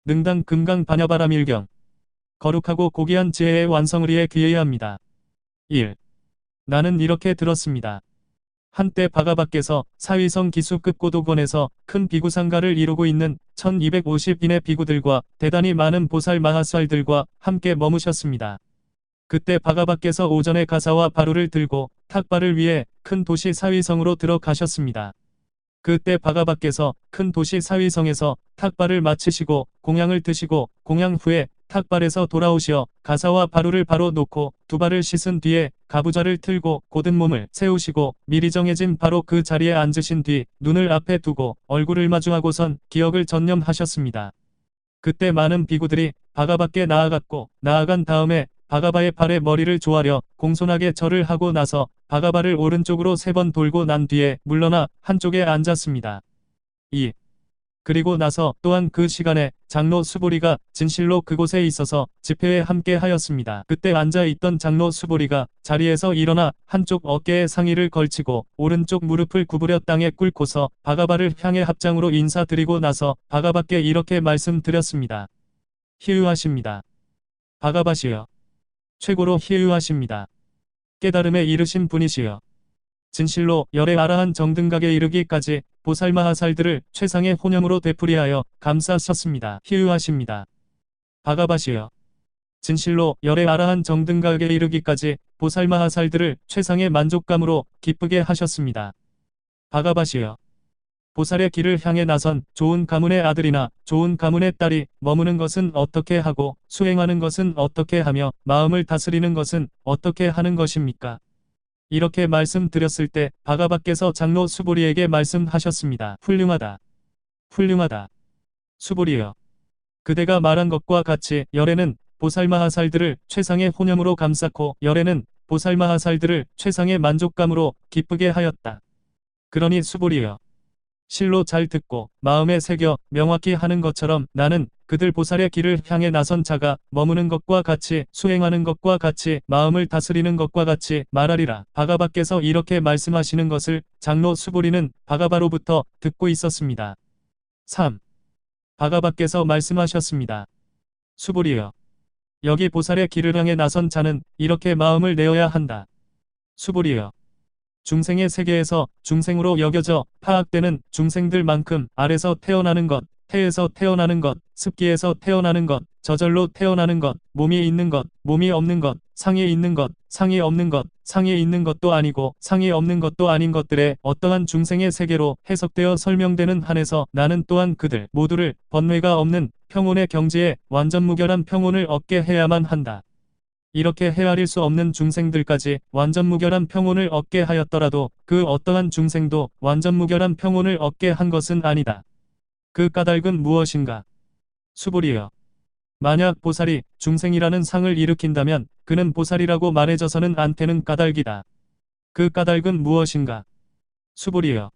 능당 금강 반야바라밀경. 거룩하고 고귀한 지혜의 완성을 위해 귀해야 합니다. 1. 나는 이렇게 들었습니다. 한때 바가바께서 사위성 기수급 고도권에서 큰 비구상가를 이루고 있는 1250인의 비구들과 대단히 많은 보살 마하살들과 함께 머무셨습니다. 그때 바가바께서 오전에 가사와 바루를 들고 탁발을 위해 큰 도시 사위성으로 들어가셨습니다. 그때 바가바께서 큰 도시 사위성에서 탁발을 마치시고 공양을 드시고 공양 후에 탁발에서 돌아오시어 가사와 바루를 바로 놓고 두 발을 씻은 뒤에 가부좌를 틀고 곧은 몸을 세우시고 미리 정해진 바로 그 자리에 앉으신 뒤 눈을 앞에 두고 얼굴을 마주하고선 기억을 전념하셨습니다. 그때 많은 비구들이 바가바께 나아갔고 나아간 다음에 바가바의 발에 머리를 조아려 공손하게 절을 하고 나서 바가바를 오른쪽으로 3번 돌고 난 뒤에 물러나 한쪽에 앉았습니다. 2. 그리고 나서 또한 그 시간에 장로 수보리가 진실로 그곳에 있어서 집회에 함께 하였습니다. 그때 앉아있던 장로 수보리가 자리에서 일어나 한쪽 어깨에 상의를 걸치고 오른쪽 무릎을 구부려 땅에 꿇고서 바가바를 향해 합장으로 인사드리고 나서 바가바께 이렇게 말씀드렸습니다. 희유하십니다. 바가바시여. 최고로 희유하십니다. 깨달음에 이르신 분이시여. 진실로 열의 아라한 정등각에 이르기까지 보살마하살들을 최상의 혼념으로 되풀이하여 감싸셨습니다. 희유하십니다. 바가바시여. 진실로 열의 아라한 정등각에 이르기까지 보살마하살들을 최상의 만족감으로 기쁘게 하셨습니다. 바가바시여. 보살의 길을 향해 나선 좋은 가문의 아들이나 좋은 가문의 딸이 머무는 것은 어떻게 하고 수행하는 것은 어떻게 하며 마음을 다스리는 것은 어떻게 하는 것입니까? 이렇게 말씀드렸을 때 바가바께서 장로 수보리에게 말씀하셨습니다. 훌륭하다. 훌륭하다. 수보리여. 그대가 말한 것과 같이 열애는 보살마하살들을 최상의 혼념으로 감쌌고 열애는 보살마하살들을 최상의 만족감으로 기쁘게 하였다. 그러니 수보리여. 실로 잘 듣고 마음에 새겨 명확히 하는 것처럼 나는 그들 보살의 길을 향해 나선 자가 머무는 것과 같이 수행하는 것과 같이 마음을 다스리는 것과 같이 말하리라. 바가바께서 이렇게 말씀하시는 것을 장로 수보리는 바가바로부터 듣고 있었습니다. 3. 바가바께서 말씀하셨습니다. 수보리여. 여기 보살의 길을 향해 나선 자는 이렇게 마음을 내어야 한다. 수보리여. 중생의 세계에서 중생으로 여겨져 파악되는 중생들만큼 알에서 태어나는 것, 태에서 태어나는 것, 습기에서 태어나는 것, 저절로 태어나는 것, 몸이 있는 것, 몸이 없는 것, 상이 있는 것, 상이 없는 것, 상이 있는 것도 아니고 상이 없는 것도 아닌 것들의 어떠한 중생의 세계로 해석되어 설명되는 한에서 나는 또한 그들 모두를 번뇌가 없는 평온의 경지에 완전 무결한 평온을 얻게 해야만 한다. 이렇게 헤아릴 수 없는 중생들까지 완전 무결한 평온을 얻게 하였더라도 그 어떠한 중생도 완전 무결한 평온을 얻게 한 것은 아니다. 그 까닭은 무엇인가? 수보리여. 만약 보살이 중생이라는 상을 일으킨다면 그는 보살이라고 말해져서는 안 되는 까닭이다. 그 까닭은 무엇인가? 수보리여.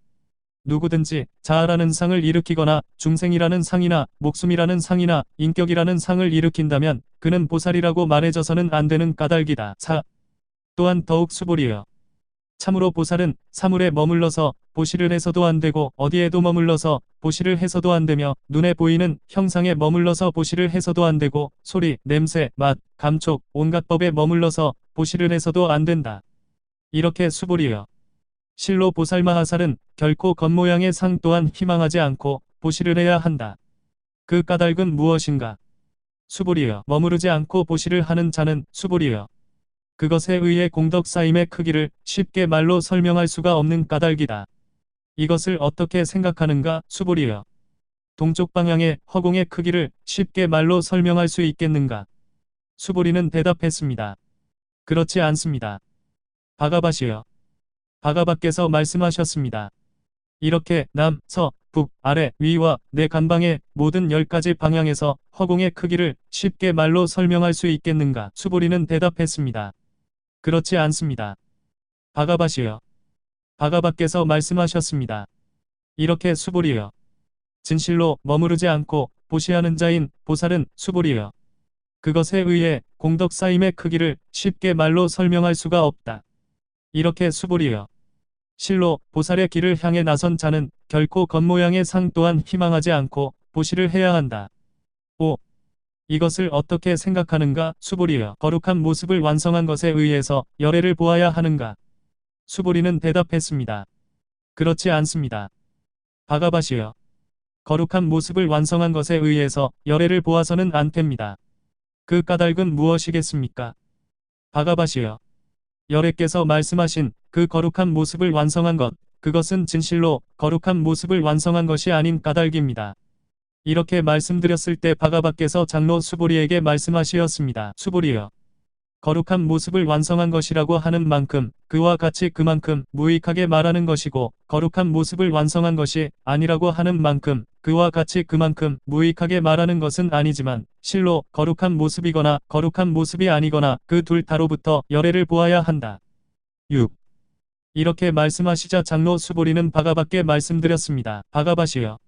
누구든지 자아라는 상을 일으키거나 중생이라는 상이나 목숨이라는 상이나 인격이라는 상을 일으킨다면 그는 보살이라고 말해져서는 안 되는 까닭이다. 4. 또한 더욱 수보리여. 참으로 보살은 사물에 머물러서 보시를 해서도 안 되고 어디에도 머물러서 보시를 해서도 안 되며 눈에 보이는 형상에 머물러서 보시를 해서도 안 되고 소리, 냄새, 맛, 감촉, 온갖 법에 머물러서 보시를 해서도 안 된다. 이렇게 수보리여. 실로 보살마하살은 결코 겉모양의 상 또한 희망하지 않고 보시를 해야 한다. 그 까닭은 무엇인가? 수보리여. 머무르지 않고 보시를 하는 자는 수보리여. 그것에 의해 공덕 쌓임의 크기를 쉽게 말로 설명할 수가 없는 까닭이다. 이것을 어떻게 생각하는가? 수보리여. 동쪽 방향의 허공의 크기를 쉽게 말로 설명할 수 있겠는가? 수보리는 대답했습니다. 그렇지 않습니다. 바가바시여. 바가바께서 말씀하셨습니다. 이렇게 남, 서, 북, 아래, 위와 내 간방의 모든 10가지 방향에서 허공의 크기를 쉽게 말로 설명할 수 있겠는가? 수보리는 대답했습니다. 그렇지 않습니다. 바가바시여. 바가바께서 말씀하셨습니다. 이렇게 수보리여. 진실로 머무르지 않고 보시하는 자인 보살은 수보리여. 그것에 의해 공덕 쌓임의 크기를 쉽게 말로 설명할 수가 없다. 이렇게 수보리여. 실로 보살의 길을 향해 나선 자는 결코 겉모양의 상 또한 희망하지 않고 보시를 해야 한다. 5. 이것을 어떻게 생각하는가? 수보리여. 거룩한 모습을 완성한 것에 의해서 열애를 보아야 하는가? 수보리는 대답했습니다. 그렇지 않습니다. 바가바시여. 거룩한 모습을 완성한 것에 의해서 열애를 보아서는 안 됩니다. 그 까닭은 무엇이겠습니까? 바가바시여. 열애께서 말씀하신 그 거룩한 모습을 완성한 것, 그것은 진실로 거룩한 모습을 완성한 것이 아닌 까닭입니다. 이렇게 말씀드렸을 때 바가바께서 장로 수보리에게 말씀하시었습니다. 수보리여. 거룩한 모습을 완성한 것이라고 하는 만큼 그와 같이 그만큼 무익하게 말하는 것이고, 거룩한 모습을 완성한 것이 아니라고 하는 만큼 그와 같이 그만큼 무익하게 말하는 것은 아니지만 실로 거룩한 모습이거나 거룩한 모습이 아니거나 그 둘 다로부터 열애를 보아야 한다. 6. 이렇게 말씀하시자 장로 수보리는 바가바께 말씀드렸습니다. 바가바시여.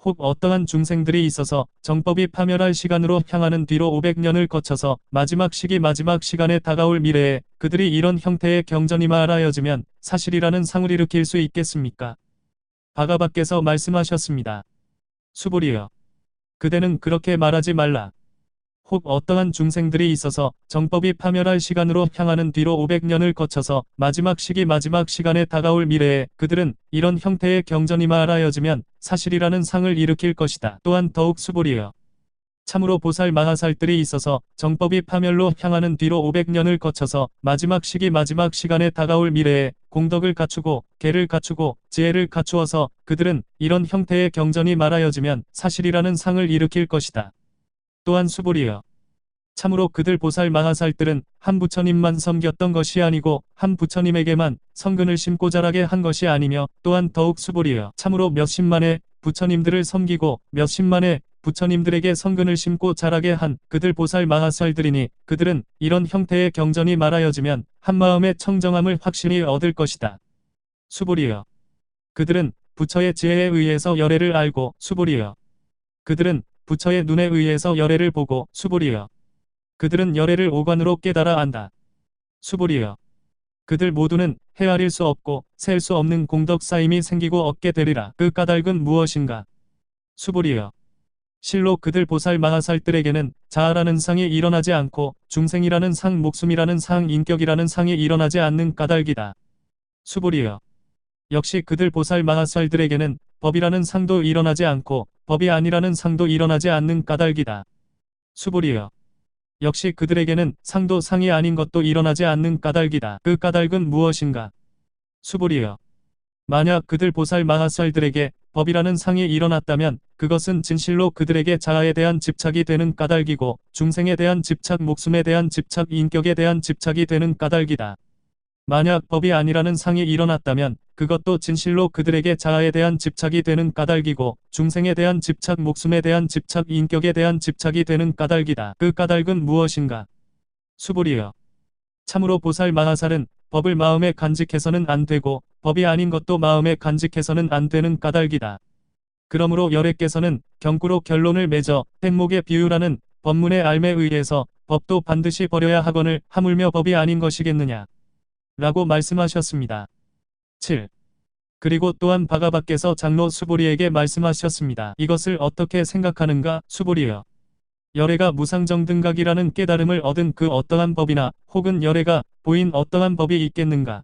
혹 어떠한 중생들이 있어서 정법이 파멸할 시간으로 향하는 뒤로 500년을 거쳐서 마지막 시간에 다가올 미래에 그들이 이런 형태의 경전이 말하여지면 사실이라는 상을 일으킬 수 있겠습니까? 바가바께서 말씀하셨습니다. 수보리여. 그대는 그렇게 말하지 말라. 혹 어떠한 중생들이 있어서 정법이 파멸할 시간으로 향하는 뒤로 500년을 거쳐서 마지막 시간에 다가올 미래에 그들은 이런 형태의 경전이 말하여지면 사실이라는 상을 일으킬 것이다. 또한 더욱 수보리여. 참으로 보살 마하살들이 있어서 정법이 파멸로 향하는 뒤로 500년을 거쳐서 마지막 시간에 다가올 미래에 공덕을 갖추고 계를 갖추고 지혜를 갖추어서 그들은 이런 형태의 경전이 말하여지면 사실이라는 상을 일으킬 것이다. 또한 수보리여. 참으로 그들 보살 마하살들은 한 부처님만 섬겼던 것이 아니고 한 부처님에게만 성근을 심고 자라게 한 것이 아니며, 또한 더욱 수보리여. 참으로 몇십만의 부처님들을 섬기고 몇십만의 부처님들에게 성근을 심고 자라게 한 그들 보살 마하살들이니 그들은 이런 형태의 경전이 말하여지면 한마음의 청정함을 확신히 얻을 것이다. 수보리여. 그들은 부처의 지혜에 의해서 열애를 알고, 수보리여. 그들은 부처의 눈에 의해서 열애를 보고, 수보리여. 그들은 열애를 오관으로 깨달아 안다. 수보리여. 그들 모두는 헤아릴 수 없고 셀 수 없는 공덕 쌓임이 생기고 얻게 되리라. 그 까닭은 무엇인가? 수보리여. 실로 그들 보살 마하살들에게는 자아라는 상이 일어나지 않고 중생이라는 상, 목숨이라는 상, 인격이라는 상이 일어나지 않는 까닭이다. 수보리여. 역시 그들 보살 마하살들에게는 법이라는 상도 일어나지 않고 법이 아니라는 상도 일어나지 않는 까닭이다. 수보리여. 역시 그들에게는 상도 상이 아닌 것도 일어나지 않는 까닭이다. 그 까닭은 무엇인가? 수보리여. 만약 그들 보살 마하살들에게 법이라는 상이 일어났다면 그것은 진실로 그들에게 자아에 대한 집착이 되는 까닭이고, 중생에 대한 집착, 목숨에 대한 집착, 인격에 대한 집착이 되는 까닭이다. 만약 법이 아니라는 상이 일어났다면 그것도 진실로 그들에게 자아에 대한 집착이 되는 까닭이고, 중생에 대한 집착, 목숨에 대한 집착, 인격에 대한 집착이 되는 까닭이다. 그 까닭은 무엇인가? 수보리여. 참으로 보살 마하살은 법을 마음에 간직해서는 안 되고 법이 아닌 것도 마음에 간직해서는 안 되는 까닭이다. 그러므로 열애께서는 경구로 결론을 맺어 행목의 비유라는 법문의 알매에 의해서 법도 반드시 버려야 하거늘 하물며 법이 아닌 것이겠느냐 라고 말씀하셨습니다. 7. 그리고 또한 바가바께서 장로 수보리에게 말씀하셨습니다. 이것을 어떻게 생각하는가? 수보리여. 열애가 무상정등각이라는 깨달음을 얻은 그 어떠한 법이나 혹은 열애가 보인 어떠한 법이 있겠는가?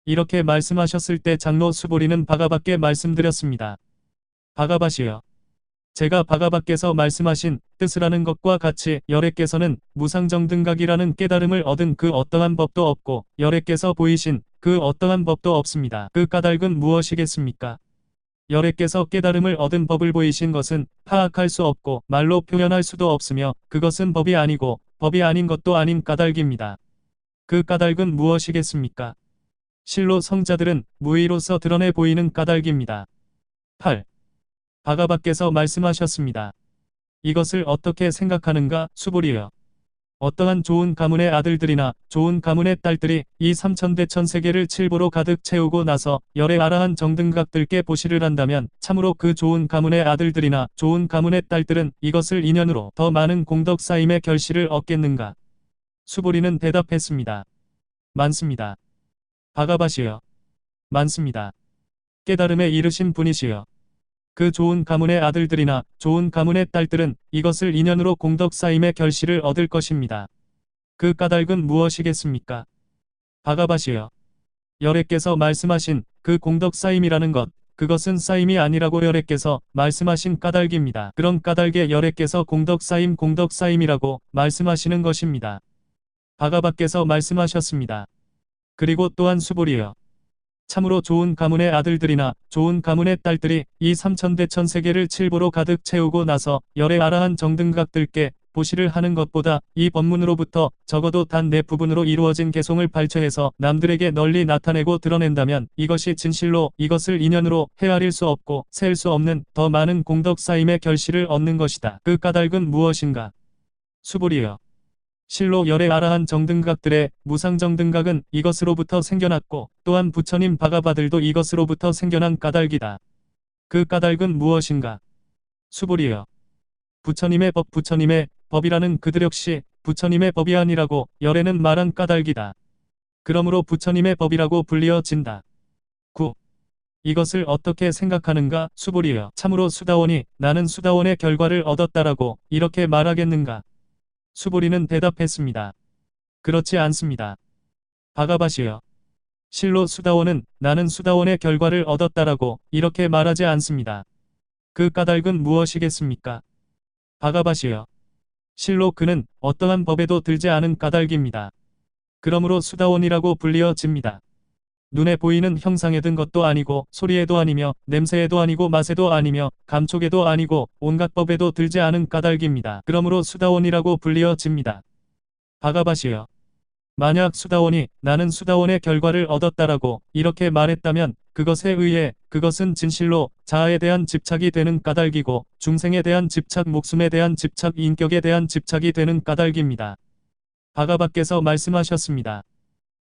이렇게 말씀하셨을 때 장로 수보리는 바가바께 말씀드렸습니다. 바가바시여. 제가 바가바께서 말씀하신 뜻을 하는 것과 같이 열애께서는 무상정등각이라는 깨달음을 얻은 그 어떠한 법도 없고 열애께서 보이신 그 어떠한 법도 없습니다. 그 까닭은 무엇이겠습니까? 열애께서 깨달음을 얻은 법을 보이신 것은 파악할 수 없고 말로 표현할 수도 없으며 그것은 법이 아니고 법이 아닌 것도 아닌 까닭입니다. 그 까닭은 무엇이겠습니까? 실로 성자들은 무의로서 드러내 보이는 까닭입니다. 8. 바가바께서 말씀하셨습니다. 이것을 어떻게 생각하는가? 수보리여. 어떠한 좋은 가문의 아들들이나 좋은 가문의 딸들이 이 삼천대천 세계를 칠보로 가득 채우고 나서 열애 아라한 정등각들께 보시를 한다면 참으로 그 좋은 가문의 아들들이나 좋은 가문의 딸들은 이것을 인연으로 더 많은 공덕 쌓임의 결실을 얻겠는가? 수보리는 대답했습니다. 많습니다. 바가바시여. 많습니다. 깨달음에 이르신 분이시여. 그 좋은 가문의 아들들이나 좋은 가문의 딸들은 이것을 인연으로 공덕 쌓임의 결실을 얻을 것입니다. 그 까닭은 무엇이겠습니까? 바가바시여. 여래께서 말씀하신 그 공덕 쌓임이라는 것, 그것은 쌓임이 아니라고 여래께서 말씀하신 까닭입니다. 그런 까닭에 여래께서 공덕 쌓임이라고 말씀하시는 것입니다. 바가바께서 말씀하셨습니다. 그리고 또한 수불이여. 참으로 좋은 가문의 아들들이나 좋은 가문의 딸들이 이 삼천대천 세계를 칠보로 가득 채우고 나서 열의 아라한 정등각들께 보시를 하는 것보다 이 법문으로부터 적어도 단 네 부분으로 이루어진 개송을 발췌해서 남들에게 널리 나타내고 드러낸다면 이것이 진실로 이것을 인연으로 헤아릴 수 없고 셀 수 없는 더 많은 공덕 쌓임의 결실을 얻는 것이다. 그 까닭은 무엇인가? 수불이여. 실로 열의 아라한 정등각들의 무상정등각은 이것으로부터 생겨났고 또한 부처님 바가바들도 이것으로부터 생겨난 까닭이다. 그 까닭은 무엇인가? 수불이여. 부처님의 법 부처님의 법이라는 그들 역시 부처님의 법이 아니라고 열에는 말한 까닭이다. 그러므로 부처님의 법이라고 불리어진다. 9. 이것을 어떻게 생각하는가? 수불이여. 참으로 수다원이 나는 수다원의 결과를 얻었다라고 이렇게 말하겠는가? 수불이는 대답했습니다. 그렇지 않습니다. 바가바시여. 실로 수다원은 나는 수다원의 결과를 얻었다라고 이렇게 말하지 않습니다. 그 까닭은 무엇이겠습니까? 바가바시여. 실로 그는 어떠한 법에도 들지 않은 까닭입니다. 그러므로 수다원이라고 불리어집니다. 눈에 보이는 형상에 든 것도 아니고 소리에도 아니며 냄새에도 아니고 맛에도 아니며 감촉에도 아니고 온갖 법에도 들지 않은 까닭입니다. 그러므로 수다원이라고 불리어집니다. 바가바시여. 만약 수다원이 나는 수다원의 결과를 얻었다라고 이렇게 말했다면 그것에 의해 그것은 진실로 자아에 대한 집착이 되는 까닭이고 중생에 대한 집착, 목숨에 대한 집착, 인격에 대한 집착이 되는 까닭입니다. 바가바께서 말씀하셨습니다.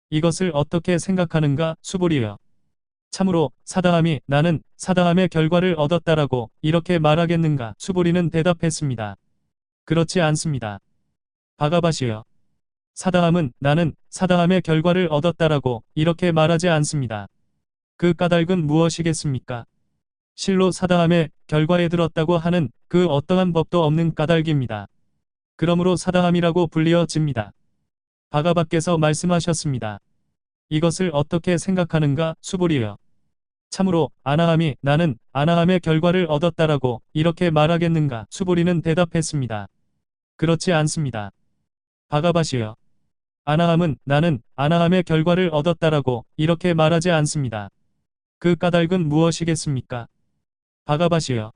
이것을 어떻게 생각하는가? 수불이여. 참으로 사다함이 나는 사다함의 결과를 얻었다라고 이렇게 말하겠는가? 수불이는 대답했습니다. 그렇지 않습니다. 바가바시여. 사다함은 나는 사다함의 결과를 얻었다라고 이렇게 말하지 않습니다. 그 까닭은 무엇이겠습니까? 실로 사다함의 결과에 들었다고 하는 그 어떠한 법도 없는 까닭입니다. 그러므로 사다함이라고 불리어집니다. 바가바께서 말씀하셨습니다. 이것을 어떻게 생각하는가? 수불이여. 참으로 아나함이 나는 아나함의 결과를 얻었다라고 이렇게 말하겠는가? 수불이는 대답했습니다. 그렇지 않습니다. 바가바시여. 아나함은 나는 아나함의 결과를 얻었다라고 이렇게 말하지 않습니다. 그 까닭은 무엇이겠습니까? 바가바시여.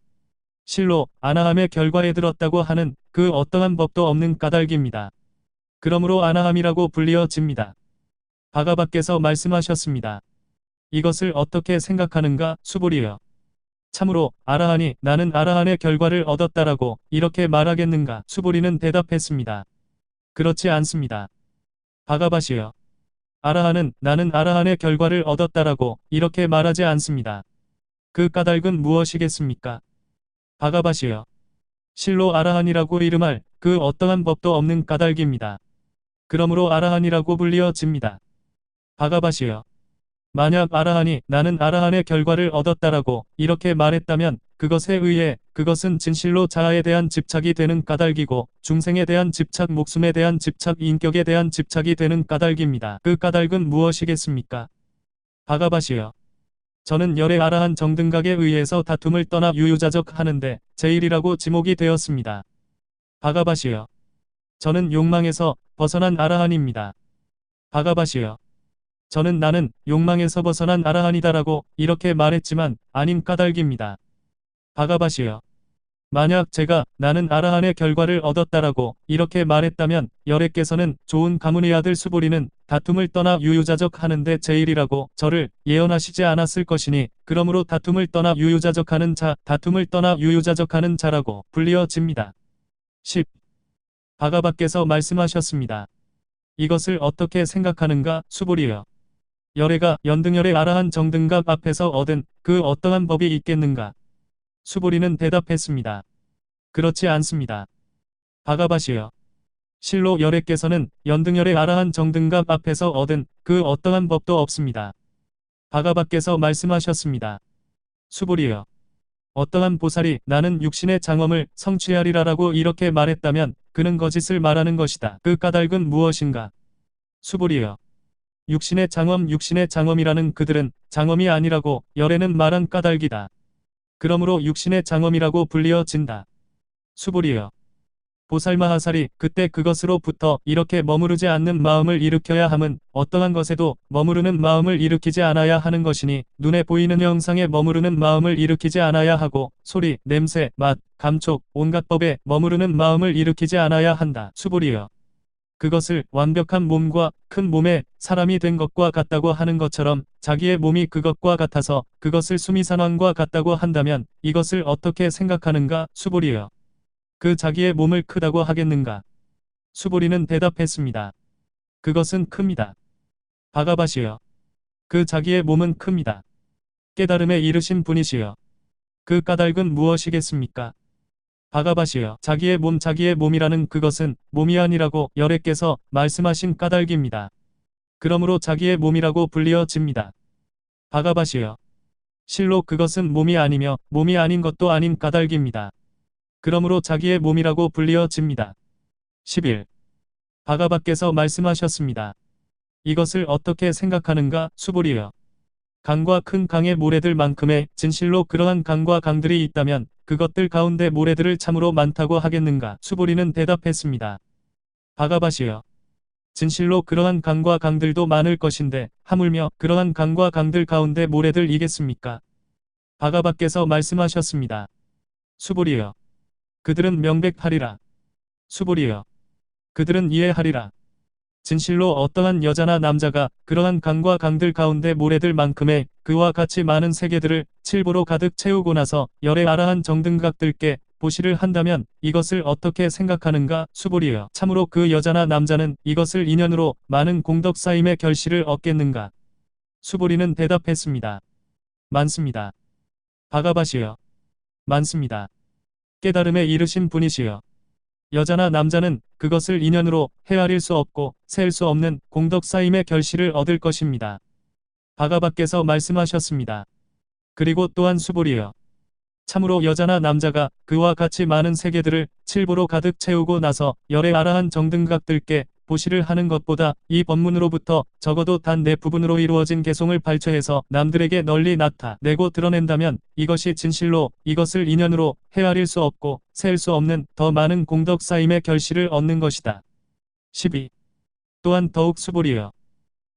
실로 아나함의 결과에 들었다고 하는 그 어떠한 법도 없는 까닭입니다. 그러므로 아나함이라고 불리어집니다. 바가바께서 말씀하셨습니다. 이것을 어떻게 생각하는가? 수불이여. 참으로 아라한이 나는 아라한의 결과를 얻었다라고 이렇게 말하겠는가? 수불이는 대답했습니다. 그렇지 않습니다. 바가바시여. 아라한은 나는 아라한의 결과를 얻었다라고 이렇게 말하지 않습니다. 그 까닭은 무엇이겠습니까? 바가바시여. 실로 아라한이라고 이름할 그 어떠한 법도 없는 까닭입니다. 그러므로 아라한이라고 불리어집니다. 바가바시여. 만약 아라한이 나는 아라한의 결과를 얻었다라고 이렇게 말했다면 그것에 의해 그것은 진실로 자아에 대한 집착이 되는 까닭이고 중생에 대한 집착, 목숨에 대한 집착, 인격에 대한 집착이 되는 까닭입니다. 그 까닭은 무엇이겠습니까? 바가바시여. 저는 열의 아라한 정등각에 의해서 다툼을 떠나 유유자적 하는데 제일이라고 지목이 되었습니다. 바가바시여. 저는 욕망에서 벗어난 아라한입니다. 바가바시여. 저는 나는 욕망에서 벗어난 아라한이다라고 이렇게 말했지만 아닌 까닭입니다. 바가바시여. 만약 제가 나는 아라한의 결과를 얻었다라고 이렇게 말했다면 열애께서는 좋은 가문의 아들 수불이는 다툼을 떠나 유유자적 하는데 제일이라고 저를 예언하시지 않았을 것이니 그러므로 다툼을 떠나 유유자적하는 자, 다툼을 떠나 유유자적하는 자라고 불리어집니다. 10. 바가바께서 말씀하셨습니다. 이것을 어떻게 생각하는가? 수불이여. 열애가 연등열의 아라한 정등각 앞에서 얻은 그 어떠한 법이 있겠는가? 수불이는 대답했습니다. 그렇지 않습니다. 바가바시여. 실로 열애께서는 연등열의 아라한 정등각 앞에서 얻은 그 어떠한 법도 없습니다. 바가바께서 말씀하셨습니다. 수불이여. 어떠한 보살이 나는 육신의 장엄을 성취하리라라고 이렇게 말했다면 그는 거짓을 말하는 것이다. 그 까닭은 무엇인가? 수불이여. 육신의 장엄이라는 그들은 장엄이 아니라고 열에는 말한 까닭이다. 그러므로 육신의 장엄이라고 불리어진다. 수불이여. 보살마하살이 그때 그것으로부터 이렇게 머무르지 않는 마음을 일으켜야 함은 어떠한 것에도 머무르는 마음을 일으키지 않아야 하는 것이니 눈에 보이는 형상에 머무르는 마음을 일으키지 않아야 하고 소리, 냄새, 맛, 감촉, 온갖 법에 머무르는 마음을 일으키지 않아야 한다. 수불이여. 그것을 완벽한 몸과 큰 몸에 사람이 된 것과 같다고 하는 것처럼 자기의 몸이 그것과 같아서 그것을 수미산왕과 같다고 한다면 이것을 어떻게 생각하는가? 수불이여. 그 자기의 몸을 크다고 하겠는가? 수보리는 대답했습니다. 그것은 큽니다. 바가바시여. 그 자기의 몸은 큽니다. 깨달음에 이르신 분이시여. 그 까닭은 무엇이겠습니까? 바가바시여. 자기의 몸이라는 그것은 몸이 아니라고 열애께서 말씀하신 까닭입니다. 그러므로 자기의 몸이라고 불리어집니다. 바가바시여. 실로 그것은 몸이 아니며 몸이 아닌 것도 아닌 까닭입니다. 그러므로 자기의 몸이라고 불리어집니다. 11. 바가바께서 말씀하셨습니다. 이것을 어떻게 생각하는가? 수불이여. 강과 큰 강의 모래들만큼의 진실로 그러한 강과 강들이 있다면 그것들 가운데 모래들을 참으로 많다고 하겠는가? 수불이는 대답했습니다. 바가바시여. 진실로 그러한 강과 강들도 많을 것인데 하물며 그러한 강과 강들 가운데 모래들이겠습니까? 바가바께서 말씀하셨습니다. 수불이여. 그들은 명백하리라. 수불이여. 그들은 이해하리라. 진실로 어떠한 여자나 남자가 그러한 강과 강들 가운데 모래들만큼의 그와 같이 많은 세계들을 칠보로 가득 채우고 나서 열의 아라한 정등각들께 보시를 한다면 이것을 어떻게 생각하는가? 수불이여. 참으로 그 여자나 남자는 이것을 인연으로 많은 공덕 쌓임의 결실을 얻겠는가? 수불이는 대답했습니다. 많습니다. 바가바시여. 많습니다. 깨달음에 이르신 분이시여. 여자나 남자는 그것을 인연으로 헤아릴 수 없고 셀 수 없는 공덕 쌓임의 결실을 얻을 것입니다. 바가바께서 말씀하셨습니다. 그리고 또한 수불이여. 참으로 여자나 남자가 그와 같이 많은 세계들을 칠보로 가득 채우고 나서 열의 아라한 정등각들께 보시를 하는 것보다 이 법문으로부터 적어도 단 네 부분으로 이루어진 개송을 발췌해서 남들에게 널리 나타내고 드러낸다면 이것이 진실로 이것을 인연으로 헤아릴 수 없고 셀 수 없는 더 많은 공덕 쌓임의 결실을 얻는 것이다. 12. 또한 더욱 수불이여.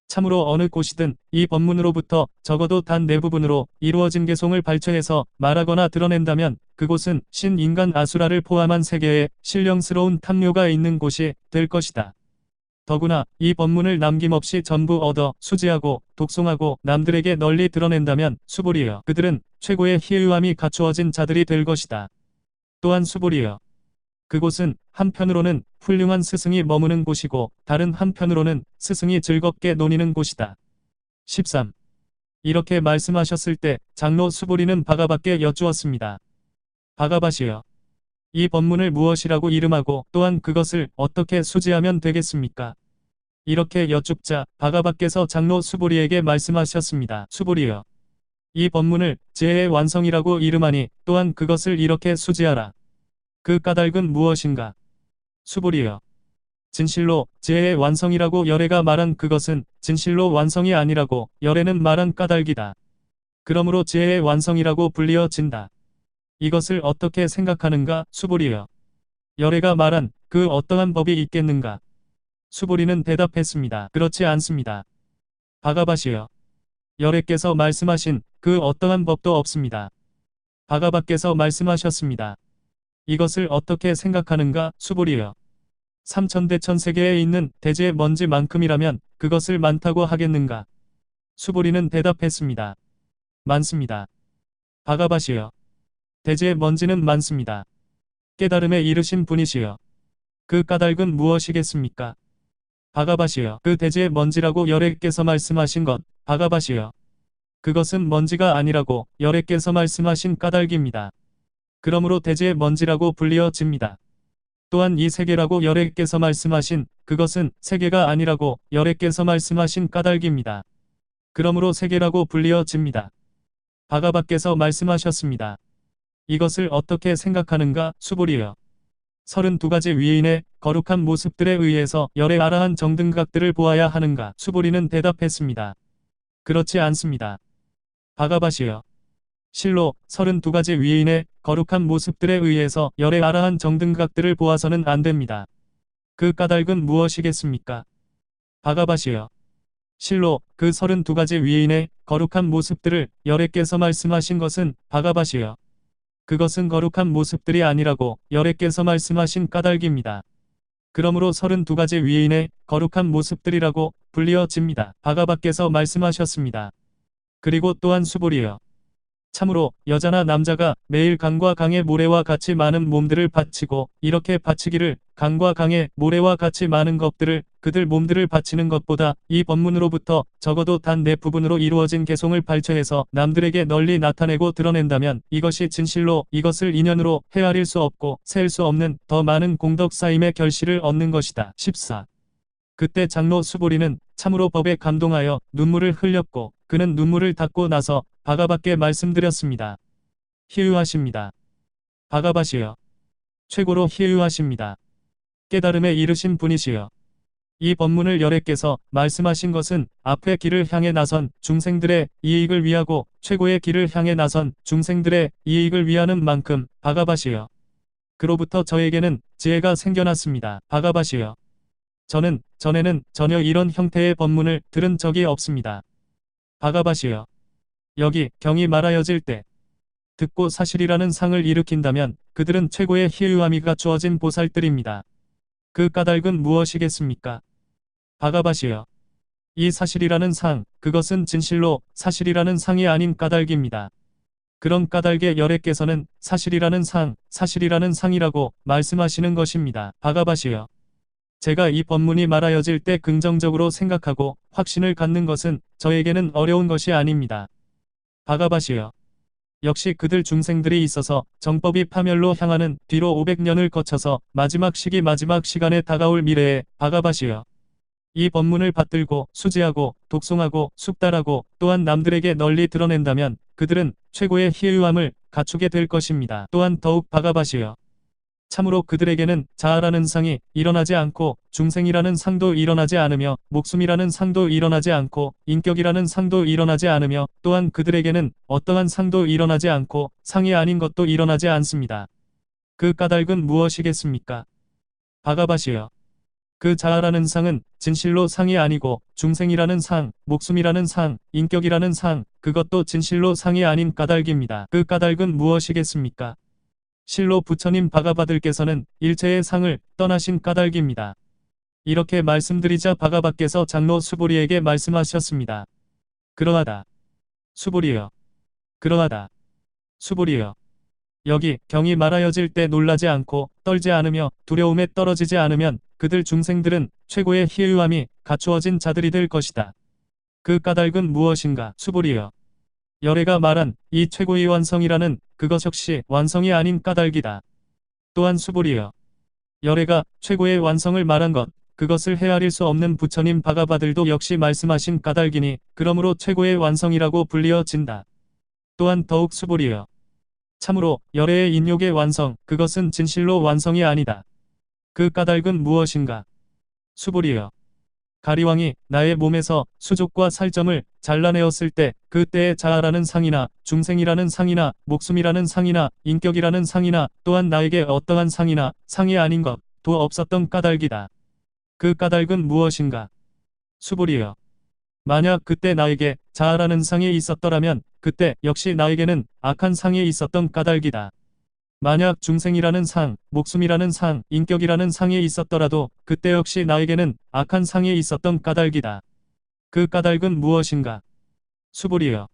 참으로 어느 곳이든 이 법문으로부터 적어도 단 네 부분으로 이루어진 개송을 발췌해서 말하거나 드러낸다면 그곳은 신인간 아수라를 포함한 세계에 신령스러운 탐묘가 있는 곳이 될 것이다. 더구나 이 법문을 남김없이 전부 얻어 수지하고 독송하고 남들에게 널리 드러낸다면 수불이여. 그들은 최고의 희유함이 갖추어진 자들이 될 것이다. 또한 수불이여. 그곳은 한편으로는 훌륭한 스승이 머무는 곳이고 다른 한편으로는 스승이 즐겁게 노니는 곳이다. 13. 이렇게 말씀하셨을 때 장로 수불이는 바가바께 여쭈었습니다. 바가바시여. 이 법문을 무엇이라고 이름하고 또한 그것을 어떻게 수지하면 되겠습니까? 이렇게 여쭙자 바가바께서 장로 수불이에게 말씀하셨습니다. 수불이여. 이 법문을 지혜의 완성이라고 이름하니 또한 그것을 이렇게 수지하라. 그 까닭은 무엇인가? 수불이여. 진실로 지혜의 완성이라고 열애가 말한 그것은 진실로 완성이 아니라고 열애는 말한 까닭이다. 그러므로 지혜의 완성이라고 불리어진다. 이것을 어떻게 생각하는가? 수불이여. 열애가 말한 그 어떠한 법이 있겠는가? 수불이는 대답했습니다. 그렇지 않습니다. 바가바시여. 열애께서 말씀하신 그 어떠한 법도 없습니다. 바가바께서 말씀하셨습니다. 이것을 어떻게 생각하는가? 수불이여. 삼천대천세계에 있는 대지의 먼지만큼이라면 그것을 많다고 하겠는가? 수불이는 대답했습니다. 많습니다. 바가바시여. 대지의 먼지는 많습니다. 깨달음에 이르신 분이시여. 그 까닭은 무엇이겠습니까? 바가바시여. 그 대지의 먼지라고 열애께서 말씀하신 것, 바가바시여. 그것은 먼지가 아니라고 열애께서 말씀하신 까닭입니다. 그러므로 대지의 먼지라고 불리어집니다. 또한 이 세계라고 열애께서 말씀하신 그것은 세계가 아니라고 열애께서 말씀하신 까닭입니다. 그러므로 세계라고 불리어집니다. 바가바께서 말씀하셨습니다. 이것을 어떻게 생각하는가 수보리여. 32가지 위인의 거룩한 모습들에 의해서 열의 아라한 정등각들을 보아야 하는가 수보리는 대답했습니다. 그렇지 않습니다. 바가바시여. 실로 32가지 위인의 거룩한 모습들에 의해서 열의 아라한 정등각들을 보아서는 안 됩니다. 그 까닭은 무엇이겠습니까? 바가바시여. 실로 그 32가지 위인의 거룩한 모습들을 열애께서 말씀하신 것은 바가바시여. 그것은 거룩한 모습들이 아니라고 열애께서 말씀하신 까닭입니다. 그러므로 32가지 위인의 거룩한 모습들이라고 불리어집니다. 바가바께서 말씀하셨습니다. 그리고 또한 수보리여. 참으로 여자나 남자가 매일 강과 강의 모래와 같이 많은 몸들을 바치고 이렇게 바치기를 강과 강의 모래와 같이 많은 것들을 그들 몸들을 바치는 것보다 이 법문으로부터 적어도 단 4부분으로 이루어진 개송을 발췌해서 남들에게 널리 나타내고 드러낸다면 이것이 진실로 이것을 인연으로 헤아릴 수 없고 셀 수 없는 더 많은 공덕 쌓임의 결실을 얻는 것이다. 14. 그때 장로 수보리는 참으로 법에 감동하여 눈물을 흘렸고 그는 눈물을 닦고 나서 바가바께 말씀드렸습니다. 희유하십니다. 바가바시여. 최고로 희유하십니다. 깨달음에 이르신 분이시여. 이 법문을 열애께서 말씀하신 것은 앞의 길을 향해 나선 중생들의 이익을 위하고 최고의 길을 향해 나선 중생들의 이익을 위하는 만큼 바가바시여. 그로부터 저에게는 지혜가 생겨났습니다. 바가바시여. 저는 전에는 전혀 이런 형태의 법문을 들은 적이 없습니다. 바가바시여. 여기 경이 말하여질 때 듣고 사실이라는 상을 일으킨다면 그들은 최고의 희유함이 갖추어진 보살들입니다. 그 까닭은 무엇이겠습니까? 바가바시여. 이 사실이라는 상, 그것은 진실로 사실이라는 상이 아닌 까닭입니다. 그런 까닭의 열애께서는 사실이라는 상, 사실이라는 상이라고 말씀하시는 것입니다. 바가바시여. 제가 이 법문이 말하여질 때 긍정적으로 생각하고 확신을 갖는 것은 저에게는 어려운 것이 아닙니다. 바가바시여. 역시 그들 중생들이 있어서 정법이 파멸로 향하는 뒤로 500년을 거쳐서 마지막 시기 마지막 시간에 다가올 미래에 바가바시여. 이 법문을 받들고 수지하고 독송하고 숙달하고 또한 남들에게 널리 드러낸다면 그들은 최고의 희유함을 갖추게 될 것입니다. 또한 더욱 바가바시여. 참으로 그들에게는 자아라는 상이 일어나지 않고 중생이라는 상도 일어나지 않으며 목숨이라는 상도 일어나지 않고 인격이라는 상도 일어나지 않으며 또한 그들에게는 어떠한 상도 일어나지 않고 상이 아닌 것도 일어나지 않습니다. 그 까닭은 무엇이겠습니까? 바가바시여. 그 자아라는 상은 진실로 상이 아니고 중생이라는 상, 목숨이라는 상, 인격이라는 상, 그것도 진실로 상이 아닌 까닭입니다. 그 까닭은 무엇이겠습니까? 실로 부처님 바가바들께서는 일체의 상을 떠나신 까닭입니다. 이렇게 말씀드리자 바가바께서 장로 수보리에게 말씀하셨습니다. 그러하다. 수보리여. 그러하다. 수보리여. 여기 경이 말하여질 때 놀라지 않고 떨지 않으며 두려움에 떨어지지 않으면 그들 중생들은 최고의 희유함이 갖추어진 자들이 될 것이다. 그 까닭은 무엇인가? 수보리여. 열애가 말한 이 최고의 완성이라는 그것 역시 완성이 아닌 까닭이다. 또한 수보리여. 열애가 최고의 완성을 말한 것, 그것을 헤아릴 수 없는 부처님 바가바들도 역시 말씀하신 까닭이니 그러므로 최고의 완성이라고 불리어진다. 또한 더욱 수보리여. 참으로 열애의 인욕의 완성, 그것은 진실로 완성이 아니다. 그 까닭은 무엇인가? 수보리여. 가리왕이 나의 몸에서 수족과 살점을 잘라내었을 때 그때의 자아라는 상이나 중생이라는 상이나 목숨이라는 상이나 인격이라는 상이나 또한 나에게 어떠한 상이나 상이 아닌 것도 없었던 까닭이다. 그 까닭은 무엇인가? 수보리여. 만약 그때 나에게 자아라는 상이 있었더라면 그때 역시 나에게는 악한 상이 있었던 까닭이다. 만약 중생이라는 상, 목숨이라는 상, 인격이라는 상이 있었더라도 그때 역시 나에게는 악한 상이 있었던 까닭이다. 그 까닭은 무엇인가? 수보리여.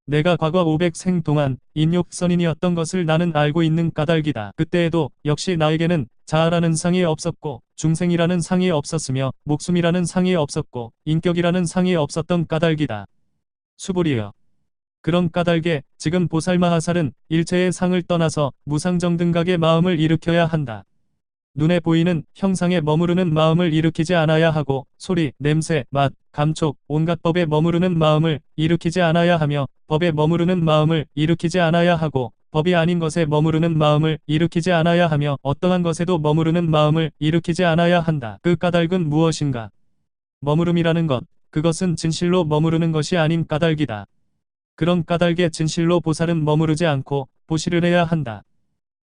내가 과거 500생 동안 인욕선인이었던 것을 나는 알고 있는 까닭이다. 그때에도 역시 나에게는 자아라는 상이 없었고 중생이라는 상이 없었으며 목숨이라는 상이 없었고 인격이라는 상이 없었던 까닭이다. 수보리여. 그런 까닭에 지금 보살마하살은 일체의 상을 떠나서 무상정등각의 마음을 일으켜야 한다. 눈에 보이는 형상에 머무르는 마음을 일으키지 않아야 하고 소리, 냄새, 맛, 감촉, 온갖 법에 머무르는 마음을 일으키지 않아야 하며 법에 머무르는 마음을 일으키지 않아야 하고 법이 아닌 것에 머무르는 마음을 일으키지 않아야 하며 어떠한 것에도 머무르는 마음을 일으키지 않아야 한다. 그 까닭은 무엇인가? 머무름이라는 것, 그것은 진실로 머무르는 것이 아닌 까닭이다. 그런 까닭에 진실로 보살은 머무르지 않고 보시를 해야 한다.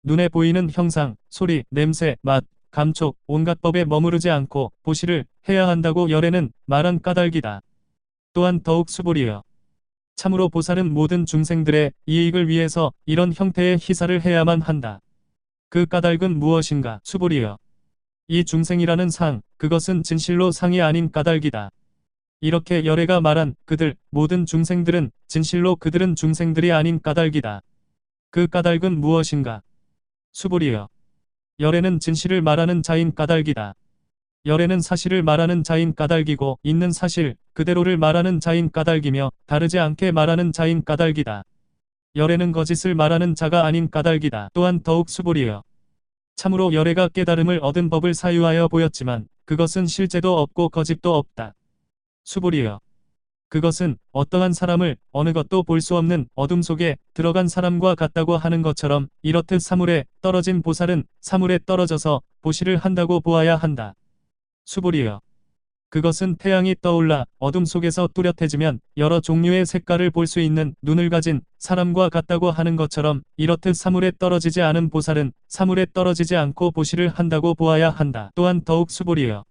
눈에 보이는 형상, 소리, 냄새, 맛, 감촉, 온갖 법에 머무르지 않고 보시를 해야 한다고 열애는 말한 까닭이다. 또한 더욱 수보리여. 참으로 보살은 모든 중생들의 이익을 위해서 이런 형태의 희사를 해야만 한다. 그 까닭은 무엇인가? 수보리여. 이 중생이라는 상, 그것은 진실로 상이 아닌 까닭이다. 이렇게 열애가 말한 그들, 모든 중생들은 진실로 그들은 중생들이 아닌 까닭이다. 그 까닭은 무엇인가? 수보리여. 열애는 진실을 말하는 자인 까닭이다. 열애는 사실을 말하는 자인 까닭이고 있는 사실, 그대로를 말하는 자인 까닭이며 다르지 않게 말하는 자인 까닭이다. 열애는 거짓을 말하는 자가 아닌 까닭이다. 또한 더욱 수보리여. 참으로 열애가 깨달음을 얻은 법을 사유하여 보였지만 그것은 실제도 없고 거짓도 없다. 수보리여. 그것은 어떠한 사람을 어느 것도 볼 수 없는 어둠 속에 들어간 사람과 같다고 하는 것처럼 이렇듯 사물에 떨어진 보살은 사물에 떨어져서 보시를 한다고 보아야 한다. 수보리여. 그것은 태양이 떠올라 어둠 속에서 뚜렷해지면 여러 종류의 색깔을 볼 수 있는 눈을 가진 사람과 같다고 하는 것처럼 이렇듯 사물에 떨어지지 않은 보살은 사물에 떨어지지 않고 보시를 한다고 보아야 한다. 또한 더욱 수보리여.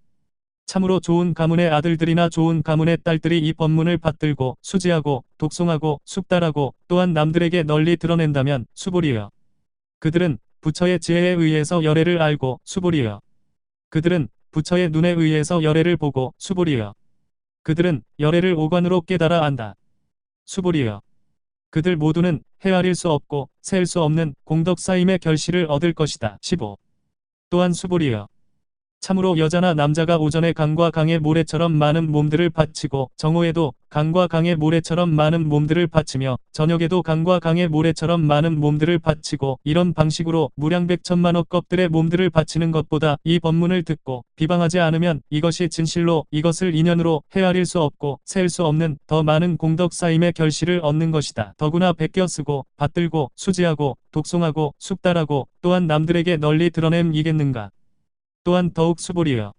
참으로 좋은 가문의 아들들이나 좋은 가문의 딸들이 이 법문을 받들고 수지하고 독송하고 숙달하고 또한 남들에게 널리 드러낸다면 수보리여. 그들은 부처의 지혜에 의해서 열애를 알고 수보리여. 그들은 부처의 눈에 의해서 열애를 보고 수보리여. 그들은 열애를 오관으로 깨달아 안다. 수보리여. 그들 모두는 헤아릴 수 없고 셀 수 없는 공덕 쌓임의 결실을 얻을 것이다. 15. 또한 수보리여. 참으로 여자나 남자가 오전에 강과 강의 모래처럼 많은 몸들을 바치고 정오에도 강과 강의 모래처럼 많은 몸들을 바치며 저녁에도 강과 강의 모래처럼 많은 몸들을 바치고 이런 방식으로 무량백천만억 겁들의 몸들을 바치는 것보다 이 법문을 듣고 비방하지 않으면 이것이 진실로 이것을 인연으로 헤아릴 수 없고 셀 수 없는 더 많은 공덕 쌓임의 결실을 얻는 것이다. 더구나 베껴 쓰고 받들고 수지하고 독송하고 숙달하고 또한 남들에게 널리 드러냄이겠는가. 또한 더욱 수보리여.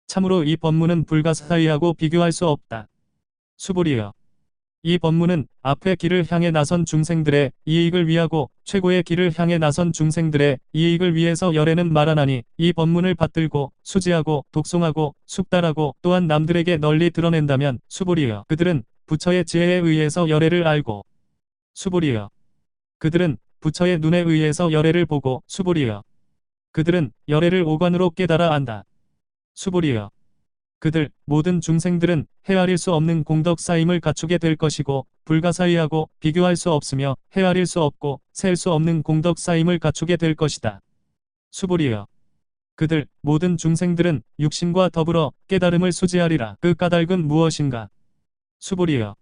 참으로 이 법문은 불가사의하고 비교할 수 없다. 수보리여. 이 법문은 앞의 길을 향해 나선 중생들의 이익을 위하고 최고의 길을 향해 나선 중생들의 이익을 위해서 열애는 말하나니 이 법문을 받들고 수지하고 독송하고 숙달하고 또한 남들에게 널리 드러낸다면 수보리여. 그들은 부처의 지혜에 의해서 열애를 알고 수보리여. 그들은 부처의 눈에 의해서 열애를 보고 수보리여. 그들은 열애를 오관으로 깨달아 안다. 수보리여. 그들 모든 중생들은 헤아릴 수 없는 공덕 쌓임을 갖추게 될 것이고 불가사의하고 비교할 수 없으며 헤아릴 수 없고 셀 수 없는 공덕 쌓임을 갖추게 될 것이다. 수보리여. 그들 모든 중생들은 육신과 더불어 깨달음을 수지하리라. 그 까닭은 무엇인가? 수보리여.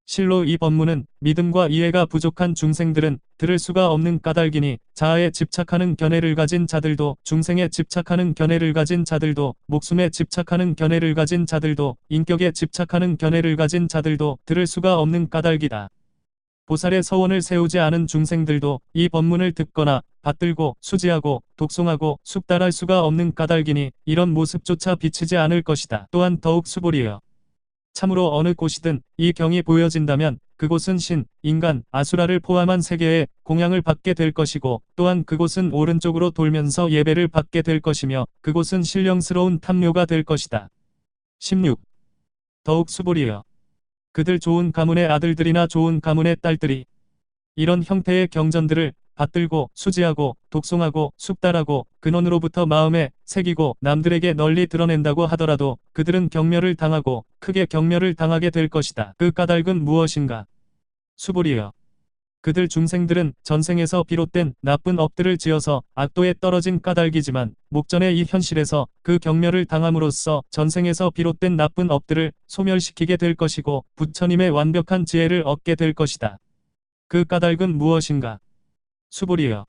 실로 이 법문은 믿음과 이해가 부족한 중생들은 들을 수가 없는 까닭이니 자아에 집착하는 견해를 가진 자들도 중생에 집착하는 견해를 가진 자들도 목숨에 집착하는 견해를 가진 자들도 인격에 집착하는 견해를 가진 자들도 들을 수가 없는 까닭이다. 보살의 서원을 세우지 않은 중생들도 이 법문을 듣거나 받들고 수지하고 독송하고 숙달할 수가 없는 까닭이니 이런 모습조차 비치지 않을 것이다. 또한 더욱 수보리여. 참으로 어느 곳이든 이 경이 보여진다면 그곳은 신, 인간, 아수라를 포함한 세계에 공양을 받게 될 것이고 또한 그곳은 오른쪽으로 돌면서 예배를 받게 될 것이며 그곳은 신령스러운 탐묘가 될 것이다. 16. 더욱 수보리여. 그들 좋은 가문의 아들들이나 좋은 가문의 딸들이 이런 형태의 경전들을 받들고 수지하고 독송하고 숙달하고 근원으로부터 마음에 새기고 남들에게 널리 드러낸다고 하더라도 그들은 경멸을 당하고 크게 경멸을 당하게 될 것이다. 그 까닭은 무엇인가? 수보리여. 그들 중생들은 전생에서 비롯된 나쁜 업들을 지어서 악도에 떨어진 까닭이지만 목전의 이 현실에서 그 경멸을 당함으로써 전생에서 비롯된 나쁜 업들을 소멸시키게 될 것이고 부처님의 완벽한 지혜를 얻게 될 것이다. 그 까닭은 무엇인가? 수보리여.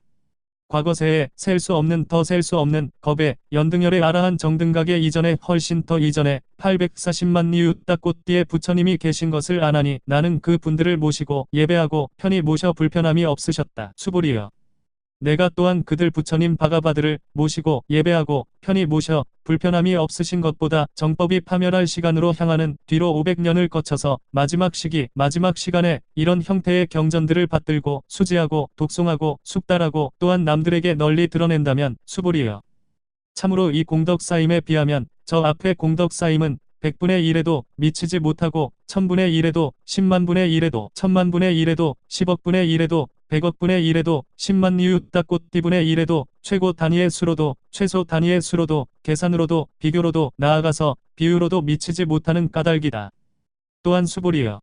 과거세에 셀 수 없는 더 셀 수 없는 겁에 연등열의 아라한 정등각의 이전에 훨씬 더 이전에 840만 리우 딱꽃띠에 부처님이 계신 것을 아나니 나는 그 분들을 모시고 예배하고 편히 모셔 불편함이 없으셨다. 수불이여. 내가 또한 그들 부처님 바가바들을 모시고 예배하고 편히 모셔 불편함이 없으신 것보다 정법이 파멸할 시간으로 향하는 뒤로 500년을 거쳐서 마지막 시기 마지막 시간에 이런 형태의 경전들을 받들고 수지하고 독송하고 숙달하고 또한 남들에게 널리 드러낸다면 수불이여. 참으로 이 공덕 쌓임에 비하면 저 앞의 공덕 쌓임은 100분의 1에도 미치지 못하고 1000분의 1에도 10만분의 1에도 1000만분의 1에도 10억분의 1에도 100억분의 1에도 10만 리우 딱꽃띠분의 1에도 최고 단위의 수로도 최소 단위의 수로도 계산으로도 비교로도 나아가서 비유로도 미치지 못하는 까닭이다. 또한 수불이여.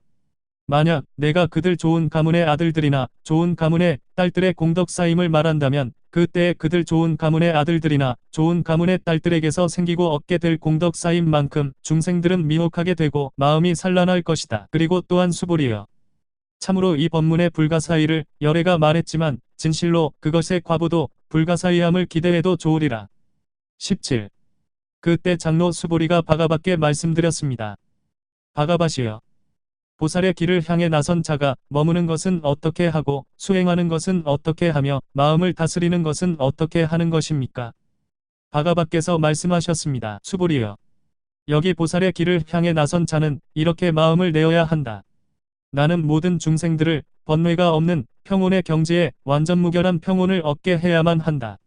만약 내가 그들 좋은 가문의 아들들이나 좋은 가문의 딸들의 공덕 쌓임을 말한다면 그때에 그들 좋은 가문의 아들들이나 좋은 가문의 딸들에게서 생기고 얻게 될 공덕 쌓임만큼 중생들은 미혹하게 되고 마음이 산란할 것이다. 그리고 또한 수불이여. 참으로 이 법문의 불가사의를 열애가 말했지만 진실로 그것의 과보도 불가사의함을 기대해도 좋으리라. 17. 그때 장로 수보리가 바가바께 말씀드렸습니다. 바가바시여. 보살의 길을 향해 나선 자가 머무는 것은 어떻게 하고 수행하는 것은 어떻게 하며 마음을 다스리는 것은 어떻게 하는 것입니까? 바가바께서 말씀하셨습니다. 수보리여. 여기 보살의 길을 향해 나선 자는 이렇게 마음을 내어야 한다. 나는 모든 중생들을 번뇌가 없는 평온의 경지에 완전 무결한 평온을 얻게 해야만 한다.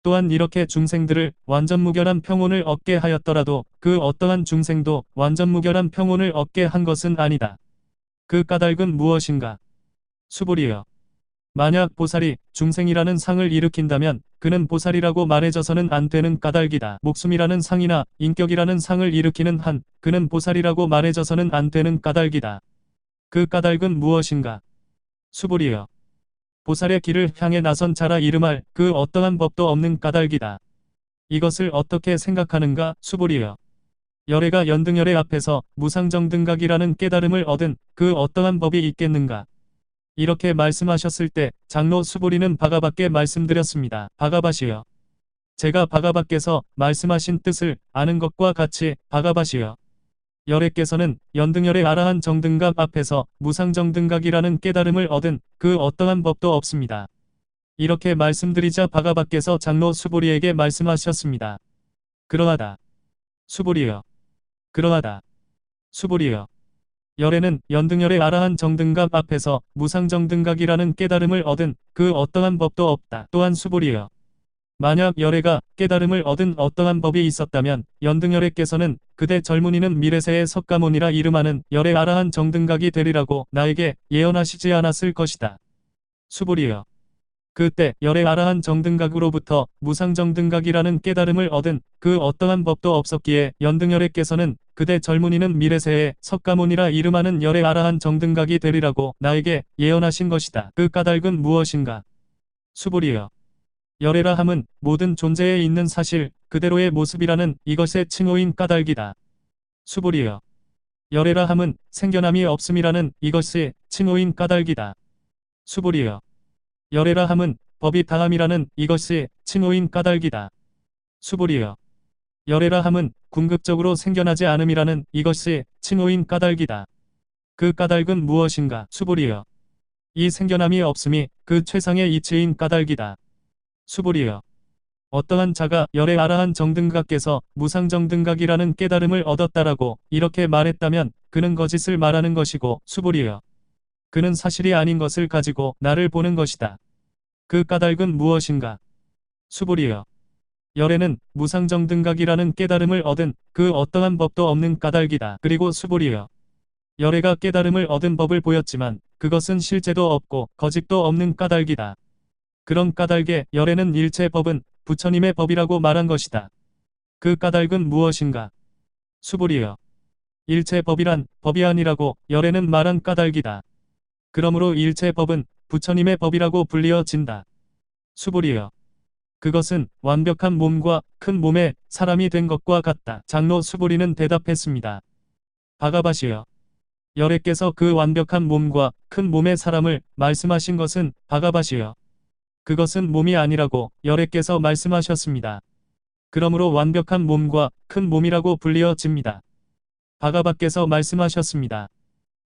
또한 이렇게 중생들을 완전 무결한 평온을 얻게 하였더라도 그 어떠한 중생도 완전 무결한 평온을 얻게 한 것은 아니다. 그 까닭은 무엇인가? 수불이여. 만약 보살이 중생이라는 상을 일으킨다면 그는 보살이라고 말해져서는 안 되는 까닭이다. 목숨이라는 상이나 인격이라는 상을 일으키는 한 그는 보살이라고 말해져서는 안 되는 까닭이다. 그 까닭은 무엇인가? 수불이여. 보살의 길을 향해 나선 자라 이름할 그 어떠한 법도 없는 까닭이다. 이것을 어떻게 생각하는가? 수불이여. 열애가 연등열애 앞에서 무상정등각이라는 깨달음을 얻은 그 어떠한 법이 있겠는가? 이렇게 말씀하셨을 때 장로 수보리는 바가바께 말씀드렸습니다. 바가바시여. 제가 바가바께서 말씀하신 뜻을 아는 것과 같이 바가바시여. 열애께서는 연등열의 아라한 정등각 앞에서 무상정등각이라는 깨달음을 얻은 그 어떠한 법도 없습니다. 이렇게 말씀드리자 바가바께서 장로 수보리에게 말씀하셨습니다. 그러하다. 수보리여. 그러하다. 수보리여. 열애는 연등열의 아라한 정등각 앞에서 무상정등각이라는 깨달음을 얻은 그 어떠한 법도 없다. 또한 수보리여. 만약 열애가 깨달음을 얻은 어떠한 법이 있었다면 연등열애께서는 그대 젊은이는 미래세의 석가모니라 이름하는 열애 아라한 정등각이 되리라고 나에게 예언하시지 않았을 것이다. 수보리여. 그때 열애 아라한 정등각으로부터 무상정등각이라는 깨달음을 얻은 그 어떠한 법도 없었기에 연등열애께서는 그대 젊은이는 미래세에 석가모니라 이름하는 열애 아라한 정등각이 되리라고 나에게 예언하신 것이다. 그 까닭은 무엇인가? 수보리여. 열애라 함은 모든 존재에 있는 사실 그대로의 모습이라는 이것의 칭호인 까닭이다. 수보리여. 열애라 함은 생겨남이 없음이라는 이것이 칭호인 까닭이다. 수보리여. 열애라 함은 법이 다함이라는 이것이 칭호인 까닭이다. 수보리여. 열애라 함은 궁극적으로 생겨나지 않음이라는 이것이 칭호인 까닭이다. 그 까닭은 무엇인가? 수보리여. 이 생겨남이 없음이 그 최상의 이치인 까닭이다. 수보리여. 어떠한 자가 열애 아라한 정등각께서 무상정등각이라는 깨달음을 얻었다라고 이렇게 말했다면 그는 거짓을 말하는 것이고 수보리여. 그는 사실이 아닌 것을 가지고 나를 보는 것이다. 그 까닭은 무엇인가? 수보리여. 열애는 무상정등각이라는 깨달음을 얻은 그 어떠한 법도 없는 까닭이다. 그리고 수보리여. 열애가 깨달음을 얻은 법을 보였지만 그것은 실제도 없고 거짓도 없는 까닭이다. 그런 까닭에 열애는 일체 법은 부처님의 법이라고 말한 것이다. 그 까닭은 무엇인가? 수보리여. 일체 법이란 법이 아니라고 열애는 말한 까닭이다. 그러므로 일체 법은 부처님의 법이라고 불리어진다. 수보리여. 그것은 완벽한 몸과 큰 몸의 사람이 된 것과 같다. 장로 수보리는 대답했습니다. 바가바시여. 열애께서 그 완벽한 몸과 큰 몸의 사람을 말씀하신 것은 바가바시여. 그것은 몸이 아니라고 열애께서 말씀하셨습니다. 그러므로 완벽한 몸과 큰 몸이라고 불리어집니다. 바가바께서 말씀하셨습니다.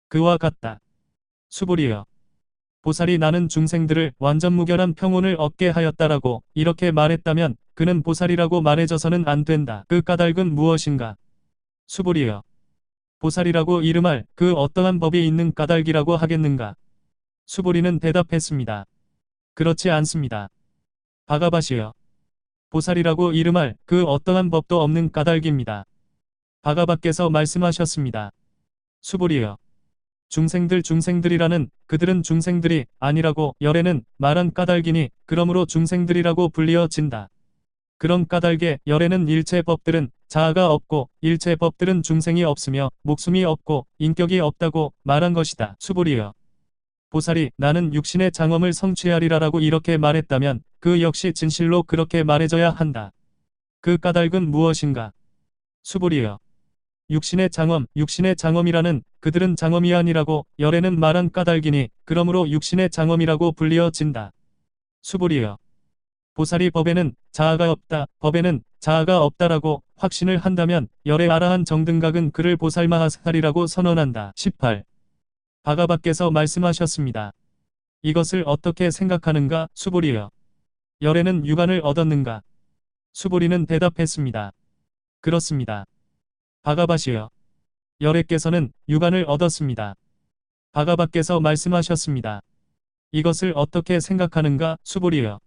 그와 같다. 수불이여. 보살이 나는 중생들을 완전무결한 평온을 얻게 하였다라고 이렇게 말했다면 그는 보살이라고 말해져서는 안 된다. 그 까닭은 무엇인가? 수불이여. 보살이라고 이름할 그 어떠한 법이 있는 까닭이라고 하겠는가? 수불이는 대답했습니다. 그렇지 않습니다. 바가바시여. 보살이라고 이름할 그 어떠한 법도 없는 까닭입니다. 바가바께서 말씀하셨습니다. 수불이여. 중생들이라는 그들은 중생들이 아니라고 열애는 말한 까닭이니 그러므로 중생들이라고 불리어진다. 그런 까닭에 열애는 일체 법들은 자아가 없고 일체 법들은 중생이 없으며 목숨이 없고 인격이 없다고 말한 것이다. 수불이여. 보살이 나는 육신의 장엄을 성취하리라라고 이렇게 말했다면 그 역시 진실로 그렇게 말해져야 한다. 그 까닭은 무엇인가? 수불이여. 육신의 장엄이라는 그들은 장엄이 아니라고 열애는 말한 까닭이니 그러므로 육신의 장엄이라고 불리어진다. 수불이여. 보살이 법에는 자아가 없다, 법에는 자아가 없다라고 확신을 한다면 열애 아라한 정등각은 그를 보살마하살이라고 선언한다. 18. 바가바께서 말씀하셨습니다. 이것을 어떻게 생각하는가? 수불이여. 열애는 육안을 얻었는가? 수불이는 대답했습니다. 그렇습니다. 바가바시여. 열애께서는 육안을 얻었습니다. 바가바께서 말씀하셨습니다. 이것을 어떻게 생각하는가? 수불이여.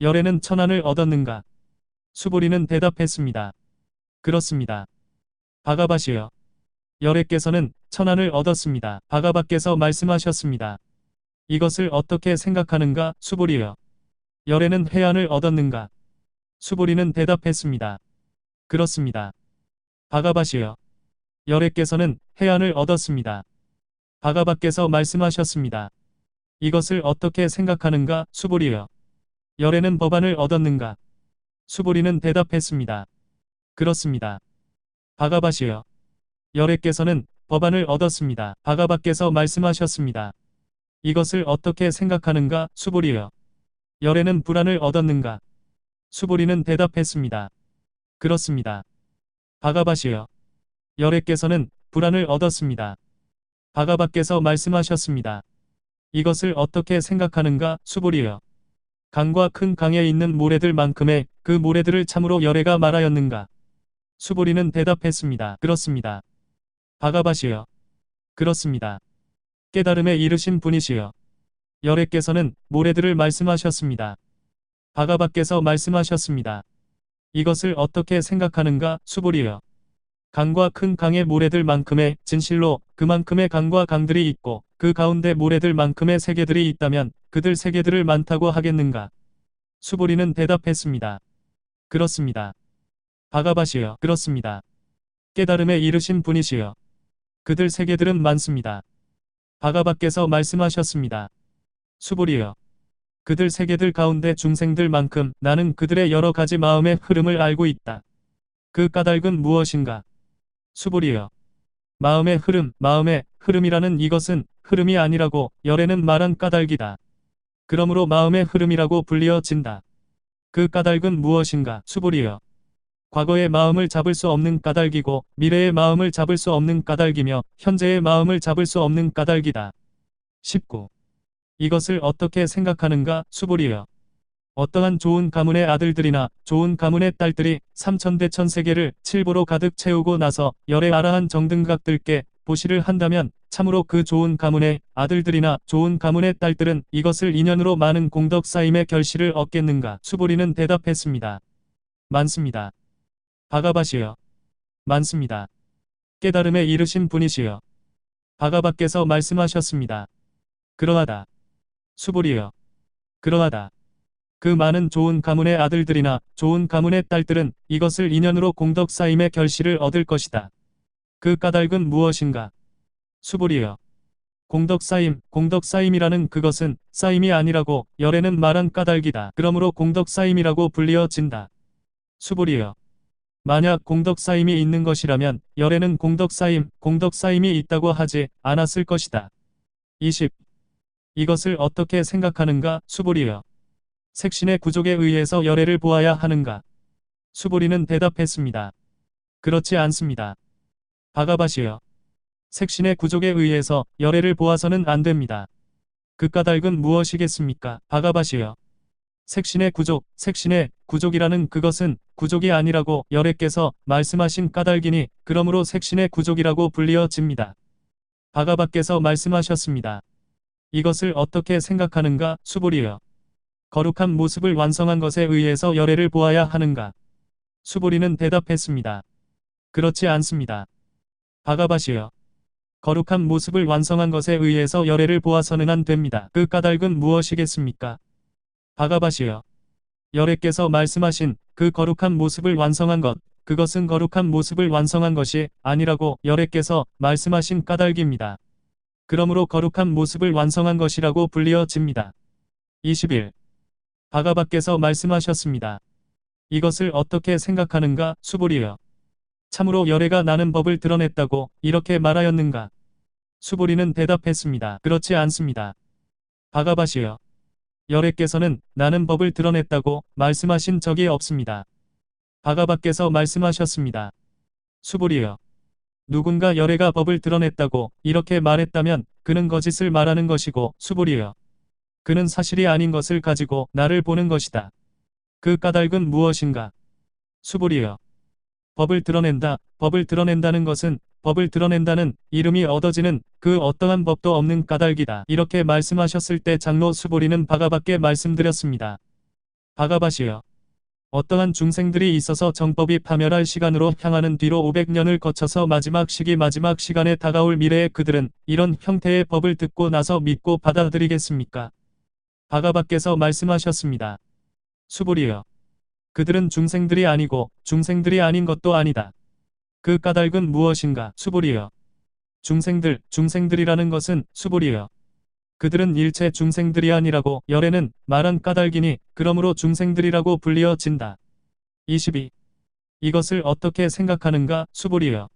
열애는 천안을 얻었는가? 수불이는 대답했습니다. 그렇습니다. 바가바시여. 열애께서는 천안을 얻었습니다. 바가바께서 말씀하셨습니다. 이것을 어떻게 생각하는가? 수불이여. 열애는 해안을 얻었는가? 수불이는 대답했습니다. 그렇습니다. 바가바시여. 열애께서는 해안을 얻었습니다. 바가바께서 말씀하셨습니다. 이것을 어떻게 생각하는가? 수불이여. 열애는 법안을 얻었는가? 수불이는 대답했습니다. 그렇습니다. 바가바시여. 열애께서는 법안을 얻었습니다. 바가바께서 말씀하셨습니다. 이것을 어떻게 생각하는가? 수불이여. 열애는 불안을 얻었는가? 수불이는 대답했습니다. 그렇습니다. 바가바시여. 열애께서는 불안을 얻었습니다. 바가바께서 말씀하셨습니다. 이것을 어떻게 생각하는가? 수불이여. 강과 큰 강에 있는 모래들만큼의 그 모래들을 참으로 열애가 말하였는가? 수불이는 대답했습니다. 그렇습니다. 바가바시여. 그렇습니다. 깨달음에 이르신 분이시여. 열애께서는 모래들을 말씀하셨습니다. 바가바께서 말씀하셨습니다. 이것을 어떻게 생각하는가? 수불이여. 강과 큰 강의 모래들만큼의 진실로 그만큼의 강과 강들이 있고 그 가운데 모래들만큼의 세계들이 있다면 그들 세계들을 많다고 하겠는가? 수불이는 대답했습니다. 그렇습니다. 바가바시여. 그렇습니다. 깨달음에 이르신 분이시여. 그들 세계들은 많습니다. 바가바께서 말씀하셨습니다. 수불이여. 그들 세계들 가운데 중생들만큼 나는 그들의 여러 가지 마음의 흐름을 알고 있다. 그 까닭은 무엇인가? 수불이여. 마음의 흐름이라는 이것은 흐름이 아니라고 열애는 말한 까닭이다. 그러므로 마음의 흐름이라고 불리어진다. 그 까닭은 무엇인가? 수불이여. 과거의 마음을 잡을 수 없는 까닭이고 미래의 마음을 잡을 수 없는 까닭이며 현재의 마음을 잡을 수 없는 까닭이다. 19. 이것을 어떻게 생각하는가? 수불이여. 어떠한 좋은 가문의 아들들이나 좋은 가문의 딸들이 삼천대천 세계를 칠보로 가득 채우고 나서 열애 아라한 정등각들께 보시를 한다면 참으로 그 좋은 가문의 아들들이나 좋은 가문의 딸들은 이것을 인연으로 많은 공덕 쌓임의 결실을 얻겠는가? 수불이는 대답했습니다. 많습니다. 바가바시여. 많습니다. 깨달음에 이르신 분이시여. 바가바께서 말씀하셨습니다. 그러하다. 수불이여. 그러하다. 그 많은 좋은 가문의 아들들이나 좋은 가문의 딸들은 이것을 인연으로 공덕 쌓임의 결실을 얻을 것이다. 그 까닭은 무엇인가? 수불이여. 공덕 쌓임이라는 그것은 쌓임이 아니라고 열애는 말한 까닭이다. 그러므로 공덕 쌓임이라고 불리어진다. 수불이여. 만약 공덕 쌓임이 있는 것이라면 열애는 공덕 쌓임이 있다고 하지 않았을 것이다. 20. 이것을 어떻게 생각하는가? 수불이여. 색신의 구족에 의해서 열애를 보아야 하는가? 수보리는 대답했습니다. 그렇지 않습니다. 바가바시여. 색신의 구족에 의해서 열애를 보아서는 안 됩니다. 그 까닭은 무엇이겠습니까? 바가바시여. 색신의 구족이라는 그것은 구족이 아니라고 열애께서 말씀하신 까닭이니 그러므로 색신의 구족이라고 불리어집니다. 바가바께서 말씀하셨습니다. 이것을 어떻게 생각하는가? 수보리여. 거룩한 모습을 완성한 것에 의해서 열애를 보아야 하는가? 수보리는 대답했습니다. 그렇지 않습니다. 바가바시여. 거룩한 모습을 완성한 것에 의해서 열애를 보아서는 안 됩니다. 그 까닭은 무엇이겠습니까? 바가바시여. 열애께서 말씀하신 그 거룩한 모습을 완성한 것, 그것은 거룩한 모습을 완성한 것이 아니라고 열애께서 말씀하신 까닭입니다. 그러므로 거룩한 모습을 완성한 것이라고 불리어집니다. 21. 바가바께서 말씀하셨습니다. 이것을 어떻게 생각하는가? 수보리여. 참으로 열애가 나는 법을 드러냈다고 이렇게 말하였는가? 수보리는 대답했습니다. 그렇지 않습니다. 바가바시여. 열애께서는 나는 법을 드러냈다고 말씀하신 적이 없습니다. 바가바께서 말씀하셨습니다. 수보리여. 누군가 열애가 법을 드러냈다고 이렇게 말했다면 그는 거짓을 말하는 것이고 수보리여. 그는 사실이 아닌 것을 가지고 나를 보는 것이다. 그 까닭은 무엇인가? 수보리여. 법을 드러낸다는 것은 법을 드러낸다는 이름이 얻어지는 그 어떠한 법도 없는 까닭이다. 이렇게 말씀하셨을 때 장로 수보리는 바가바께 말씀드렸습니다. 바가바시여. 어떠한 중생들이 있어서 정법이 파멸할 시간으로 향하는 뒤로 500년을 거쳐서 마지막 시간에 다가올 미래에 그들은 이런 형태의 법을 듣고 나서 믿고 받아들이겠습니까? 바가바께서 말씀하셨습니다. 수보리여. 그들은 중생들이 아니고 중생들이 아닌 것도 아니다. 그 까닭은 무엇인가? 수보리여. 중생들이라는 것은 수보리여. 그들은 일체 중생들이 아니라고 열애는 말한 까닭이니 그러므로 중생들이라고 불리어진다. 22. 이것을 어떻게 생각하는가? 수보리여.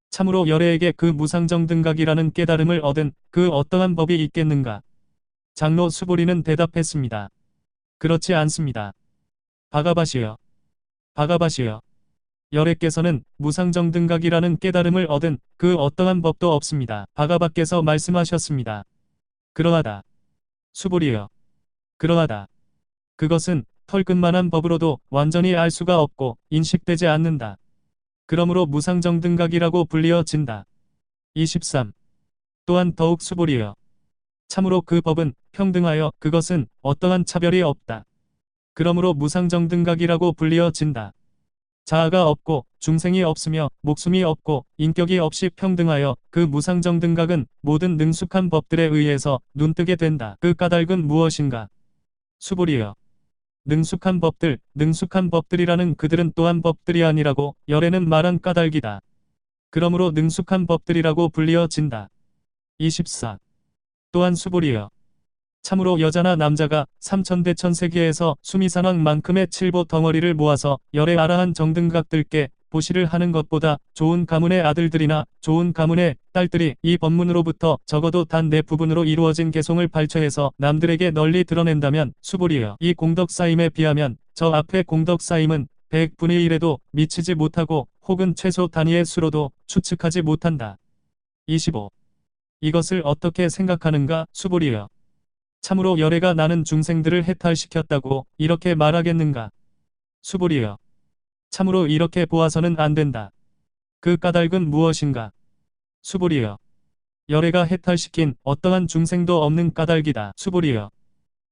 참으로 열애에게 그 무상정등각이라는 깨달음을 얻은 그 어떠한 법이 있겠는가? 장로 수보리는 대답했습니다. 그렇지 않습니다. 바가바시여. 바가바시여. 열애께서는 무상정등각이라는 깨달음을 얻은 그 어떠한 법도 없습니다. 바가바께서 말씀하셨습니다. 그러하다. 수보리여. 그러하다. 그것은 털끝만한 법으로도 완전히 알 수가 없고 인식되지 않는다. 그러므로 무상정등각이라고 불리어진다. 23. 또한 더욱 수보리여. 참으로 그 법은 평등하여 그것은 어떠한 차별이 없다. 그러므로 무상정등각이라고 불리어진다. 자아가 없고 중생이 없으며 목숨이 없고 인격이 없이 평등하여 그 무상정등각은 모든 능숙한 법들에 의해서 눈뜨게 된다. 그 까닭은 무엇인가? 수보리여. 능숙한 법들이라는 그들은 또한 법들이 아니라고 열애는 말한 까닭이다. 그러므로 능숙한 법들이라고 불리어진다. 24. 또한 수보리여. 참으로 여자나 남자가 삼천대천 세계에서 수미산왕만큼의 칠보 덩어리를 모아서 열애 아라한 정등각들께 보시를 하는 것보다 좋은 가문의 아들들이나 좋은 가문의 딸들이 이 법문으로부터 적어도 단 네 부분으로 이루어진 개송을 발췌해서 남들에게 널리 드러낸다면 수보리여. 이 공덕 쌓임에 비하면 저 앞의 공덕 쌓임은 100분의 1에도 미치지 못하고 혹은 최소 단위의 수로도 추측하지 못한다. 25. 이것을 어떻게 생각하는가? 수보리여. 참으로 열애가 나는 중생들을 해탈시켰다고 이렇게 말하겠는가? 수보리여. 참으로 이렇게 보아서는 안 된다. 그 까닭은 무엇인가? 수보리여. 열애가 해탈시킨 어떠한 중생도 없는 까닭이다. 수보리여.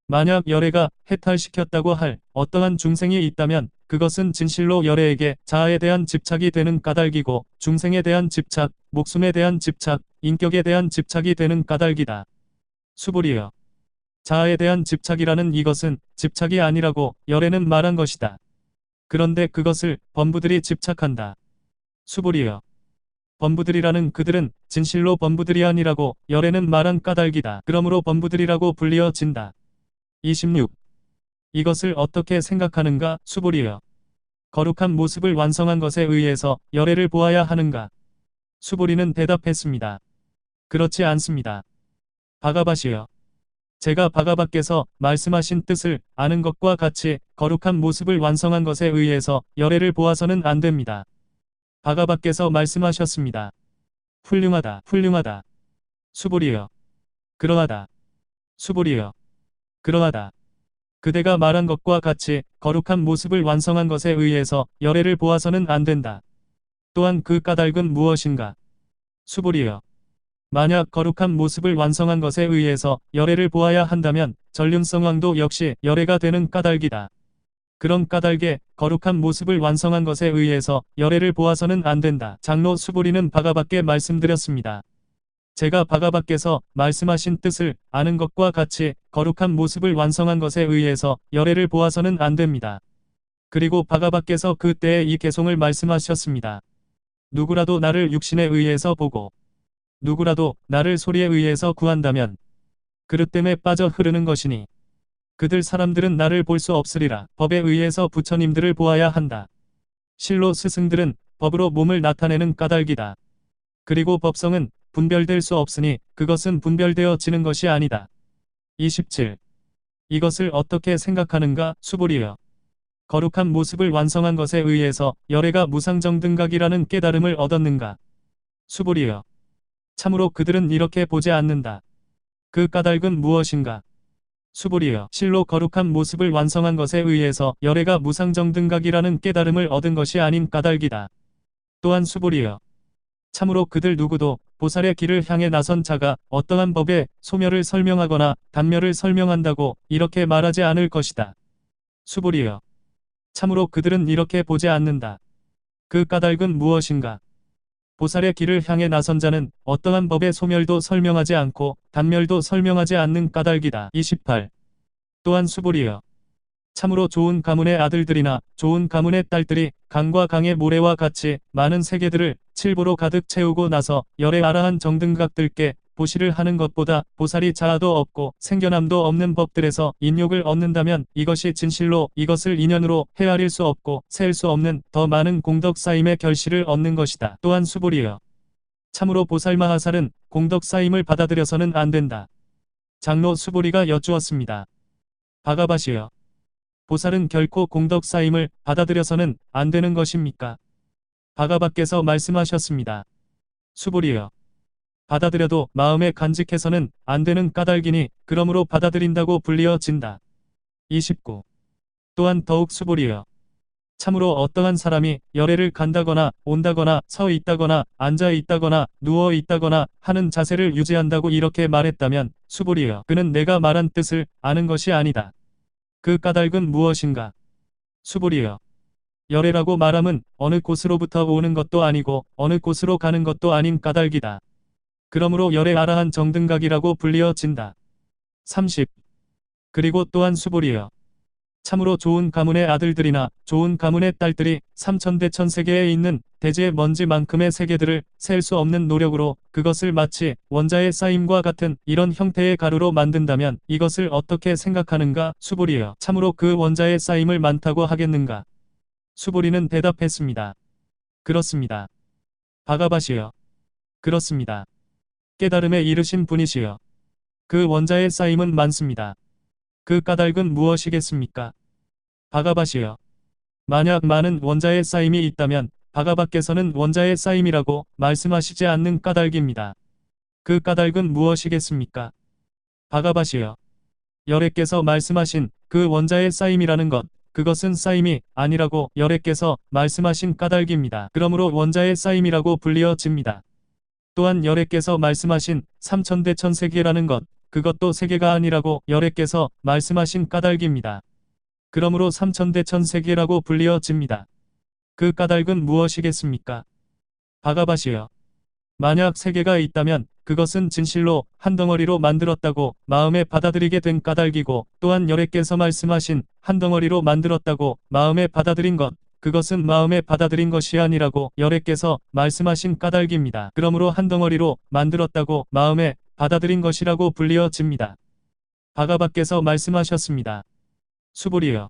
만약 열애가 해탈시켰다고 할 어떠한 중생이 있다면 그것은 진실로 열애에게 자아에 대한 집착이 되는 까닭이고 중생에 대한 집착, 목숨에 대한 집착, 인격에 대한 집착이 되는 까닭이다. 수보리여. 자아에 대한 집착이라는 이것은 집착이 아니라고 열애는 말한 것이다. 그런데 그것을 범부들이 집착한다. 수보리여. 범부들이라는 그들은 진실로 범부들이 아니라고 열애는 말한 까닭이다. 그러므로 범부들이라고 불리어진다. 26. 이것을 어떻게 생각하는가? 수보리여. 거룩한 모습을 완성한 것에 의해서 열애를 보아야 하는가? 수보리는 대답했습니다. 그렇지 않습니다. 바가바시여. 제가 바가바께서 말씀하신 뜻을 아는 것과 같이 거룩한 모습을 완성한 것에 의해서 열애를 보아서는 안 됩니다. 바가바께서 말씀하셨습니다. 훌륭하다, 훌륭하다. 수보리여. 그러하다. 수보리여. 그러하다. 그대가 말한 것과 같이 거룩한 모습을 완성한 것에 의해서 열애를 보아서는 안 된다. 또한 그 까닭은 무엇인가? 수보리여. 만약 거룩한 모습을 완성한 것에 의해서 열애를 보아야 한다면 전륜성왕도 역시 열애가 되는 까닭이다. 그런 까닭에 거룩한 모습을 완성한 것에 의해서 열애를 보아서는 안 된다. 장로 수보리는 바가바께 말씀드렸습니다. 제가 바가바께서 말씀하신 뜻을 아는 것과 같이 거룩한 모습을 완성한 것에 의해서 열애를 보아서는 안 됩니다. 그리고 바가바께서 그때에 이 개송을 말씀하셨습니다. 누구라도 나를 육신에 의해서 보고 누구라도 나를 소리에 의해서 구한다면 그릇됨에 빠져 흐르는 것이니 그들 사람들은 나를 볼 수 없으리라. 법에 의해서 부처님들을 보아야 한다. 실로 스승들은 법으로 몸을 나타내는 까닭이다. 그리고 법성은 분별될 수 없으니 그것은 분별되어지는 것이 아니다. 27. 이것을 어떻게 생각하는가? 수보리여. 거룩한 모습을 완성한 것에 의해서 열애가 무상정등각이라는 깨달음을 얻었는가? 수보리여. 참으로 그들은 이렇게 보지 않는다. 그 까닭은 무엇인가? 수보리여. 실로 거룩한 모습을 완성한 것에 의해서 열애가 무상정등각이라는 깨달음을 얻은 것이 아닌 까닭이다. 또한 수보리여. 참으로 그들 누구도 보살의 길을 향해 나선 자가 어떠한 법의 소멸을 설명하거나 단멸을 설명한다고 이렇게 말하지 않을 것이다. 수보리여. 참으로 그들은 이렇게 보지 않는다. 그 까닭은 무엇인가? 보살의 길을 향해 나선 자는 어떠한 법의 소멸도 설명하지 않고 단멸도 설명하지 않는 까닭이다. 28. 또한 수보리여. 참으로 좋은 가문의 아들들이나 좋은 가문의 딸들이 강과 강의 모래와 같이 많은 세계들을 칠보로 가득 채우고 나서 열애 아라한 정등각들께 보시를 하는 것보다 보살이 자아도 없고 생겨남도 없는 법들에서 인욕을 얻는다면 이것이 진실로 이것을 인연으로 헤아릴 수 없고 셀 수 없는 더 많은 공덕 쌓임의 결실을 얻는 것이다. 또한 수보리여. 참으로 보살마하살은 공덕 쌓임을 받아들여서는 안 된다. 장로 수보리가 여쭈었습니다. 바가바시여. 보살은 결코 공덕 쌓임을 받아들여서는 안 되는 것입니까? 바가바께서 말씀하셨습니다. 수보리여. 받아들여도 마음에 간직해서는 안 되는 까닭이니 그러므로 받아들인다고 불리어진다. 29. 또한 더욱 수보리여. 참으로 어떠한 사람이 열애를 간다거나 온다거나 서 있다거나 앉아 있다거나 누워 있다거나 하는 자세를 유지한다고 이렇게 말했다면 수보리여. 그는 내가 말한 뜻을 아는 것이 아니다. 그 까닭은 무엇인가? 수보리여. 열애라고 말함은 어느 곳으로부터 오는 것도 아니고 어느 곳으로 가는 것도 아닌 까닭이다. 그러므로 열애 아라한 정등각이라고 불리어진다. 30. 그리고 또한 수보리여. 참으로 좋은 가문의 아들들이나 좋은 가문의 딸들이 삼천대천 세계에 있는 대지의 먼지만큼의 세계들을 셀 수 없는 노력으로 그것을 마치 원자의 쌓임과 같은 이런 형태의 가루로 만든다면 이것을 어떻게 생각하는가? 수보리여. 참으로 그 원자의 쌓임을 많다고 하겠는가? 수보리는 대답했습니다. 그렇습니다. 바가바시여. 그렇습니다. 깨달음에 이르신 분이시여. 그 원자의 쌓임은 많습니다. 그 까닭은 무엇이겠습니까? 바가바시여. 만약 많은 원자의 쌓임이 있다면 바가바께서는 원자의 쌓임이라고 말씀하시지 않는 까닭입니다. 그 까닭은 무엇이겠습니까? 바가바시여. 열애께서 말씀하신 그 원자의 쌓임이라는 것, 그것은 쌓임이 아니라고 열애께서 말씀하신 까닭입니다. 그러므로 원자의 쌓임이라고 불리어집니다. 또한 열애께서 말씀하신 삼천대천 세계라는 것, 그것도 세계가 아니라고 열애께서 말씀하신 까닭입니다. 그러므로 삼천대천 세계라고 불리어집니다. 그 까닭은 무엇이겠습니까? 바가바시여. 만약 세계가 있다면 그것은 진실로 한 덩어리로 만들었다고 마음에 받아들이게 된 까닭이고 또한 열애께서 말씀하신 한 덩어리로 만들었다고 마음에 받아들인 것, 그것은 마음에 받아들인 것이 아니라고 열애께서 말씀하신 까닭입니다. 그러므로 한 덩어리로 만들었다고 마음에 받아들인 것이라고 불리어집니다. 바가바께서 말씀하셨습니다. 수보리여.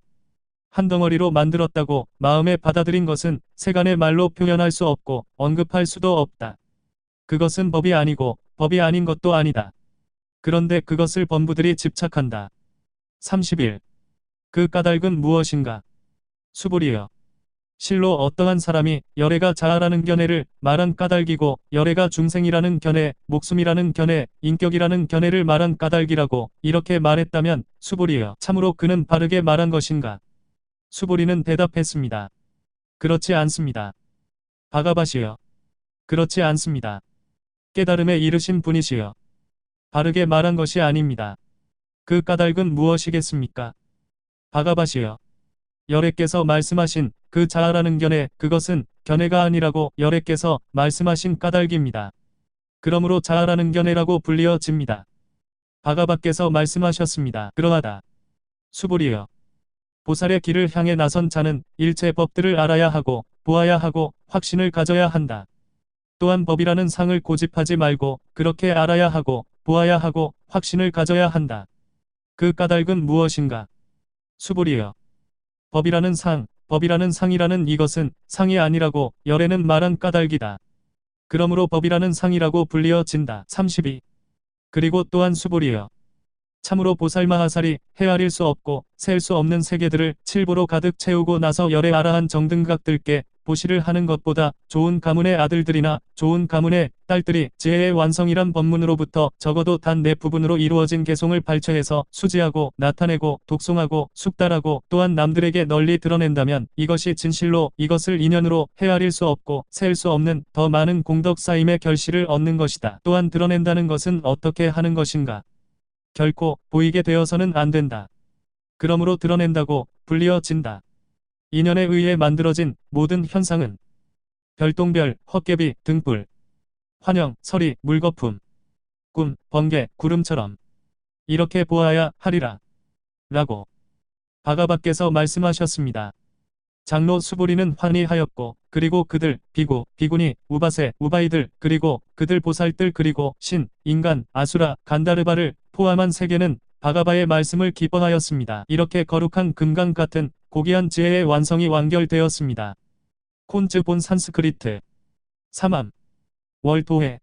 한 덩어리로 만들었다고 마음에 받아들인 것은 세간의 말로 표현할 수 없고 언급할 수도 없다. 그것은 법이 아니고 법이 아닌 것도 아니다. 그런데 그것을 범부들이 집착한다. 31. 그 까닭은 무엇인가? 수불이여. 실로 어떠한 사람이 열애가 자아라는 견해를 말한 까닭이고 열애가 중생이라는 견해, 목숨이라는 견해, 인격이라는 견해를 말한 까닭이라고 이렇게 말했다면 수불이여. 참으로 그는 바르게 말한 것인가? 수불이는 대답했습니다. 그렇지 않습니다. 바가바시여. 그렇지 않습니다. 깨달음에 이르신 분이시여. 바르게 말한 것이 아닙니다. 그 까닭은 무엇이겠습니까? 바가바시여. 열애께서 말씀하신 그 자아라는 견해, 그것은 견해가 아니라고 열애께서 말씀하신 까닭입니다. 그러므로 자아라는 견해라고 불리어집니다. 바가바께서 말씀하셨습니다. 그러하다. 수불이여. 보살의 길을 향해 나선 자는 일체 법들을 알아야 하고 보아야 하고 확신을 가져야 한다. 또한 법이라는 상을 고집하지 말고 그렇게 알아야 하고 보아야 하고 확신을 가져야 한다. 그 까닭은 무엇인가? 수불이여. 법이라는 상이라는 이것은 상이 아니라고 열애는 말한 까닭이다. 그러므로 법이라는 상이라고 불리어진다. 32. 그리고 또한 수불이여. 참으로 보살마하살이 헤아릴 수 없고 셀 수 없는 세계들을 칠보로 가득 채우고 나서 열애 아라한 정등각들께 보시를 하는 것보다 좋은 가문의 아들들이나 좋은 가문의 딸들이 지혜의 완성이란 법문으로부터 적어도 단 네 부분으로 이루어진 개송을 발췌해서 수지하고 나타내고 독송하고 숙달하고 또한 남들에게 널리 드러낸다면 이것이 진실로 이것을 인연으로 헤아릴 수 없고 셀 수 없는 더 많은 공덕 쌓임의 결실을 얻는 것이다. 또한 드러낸다는 것은 어떻게 하는 것인가? 결코 보이게 되어서는 안 된다. 그러므로 드러낸다고 불리어진다. 인연에 의해 만들어진 모든 현상은 별똥별, 헛개비, 등불, 환영, 서리, 물거품, 꿈, 번개, 구름처럼 이렇게 보아야 하리라. 라고 바가바께서 말씀하셨습니다. 장로 수부리는 환희하였고 그리고 그들 비구, 비구니, 우바세, 우바이들 그리고 그들 보살들 그리고 신, 인간, 아수라, 간다르바를 포함한 세계는 바가바의 말씀을 기뻐하였습니다. 이렇게 거룩한 금강 같은 고귀한 지혜의 완성이 완결되었습니다. 콘즈 본 산스크리트 3암 월도회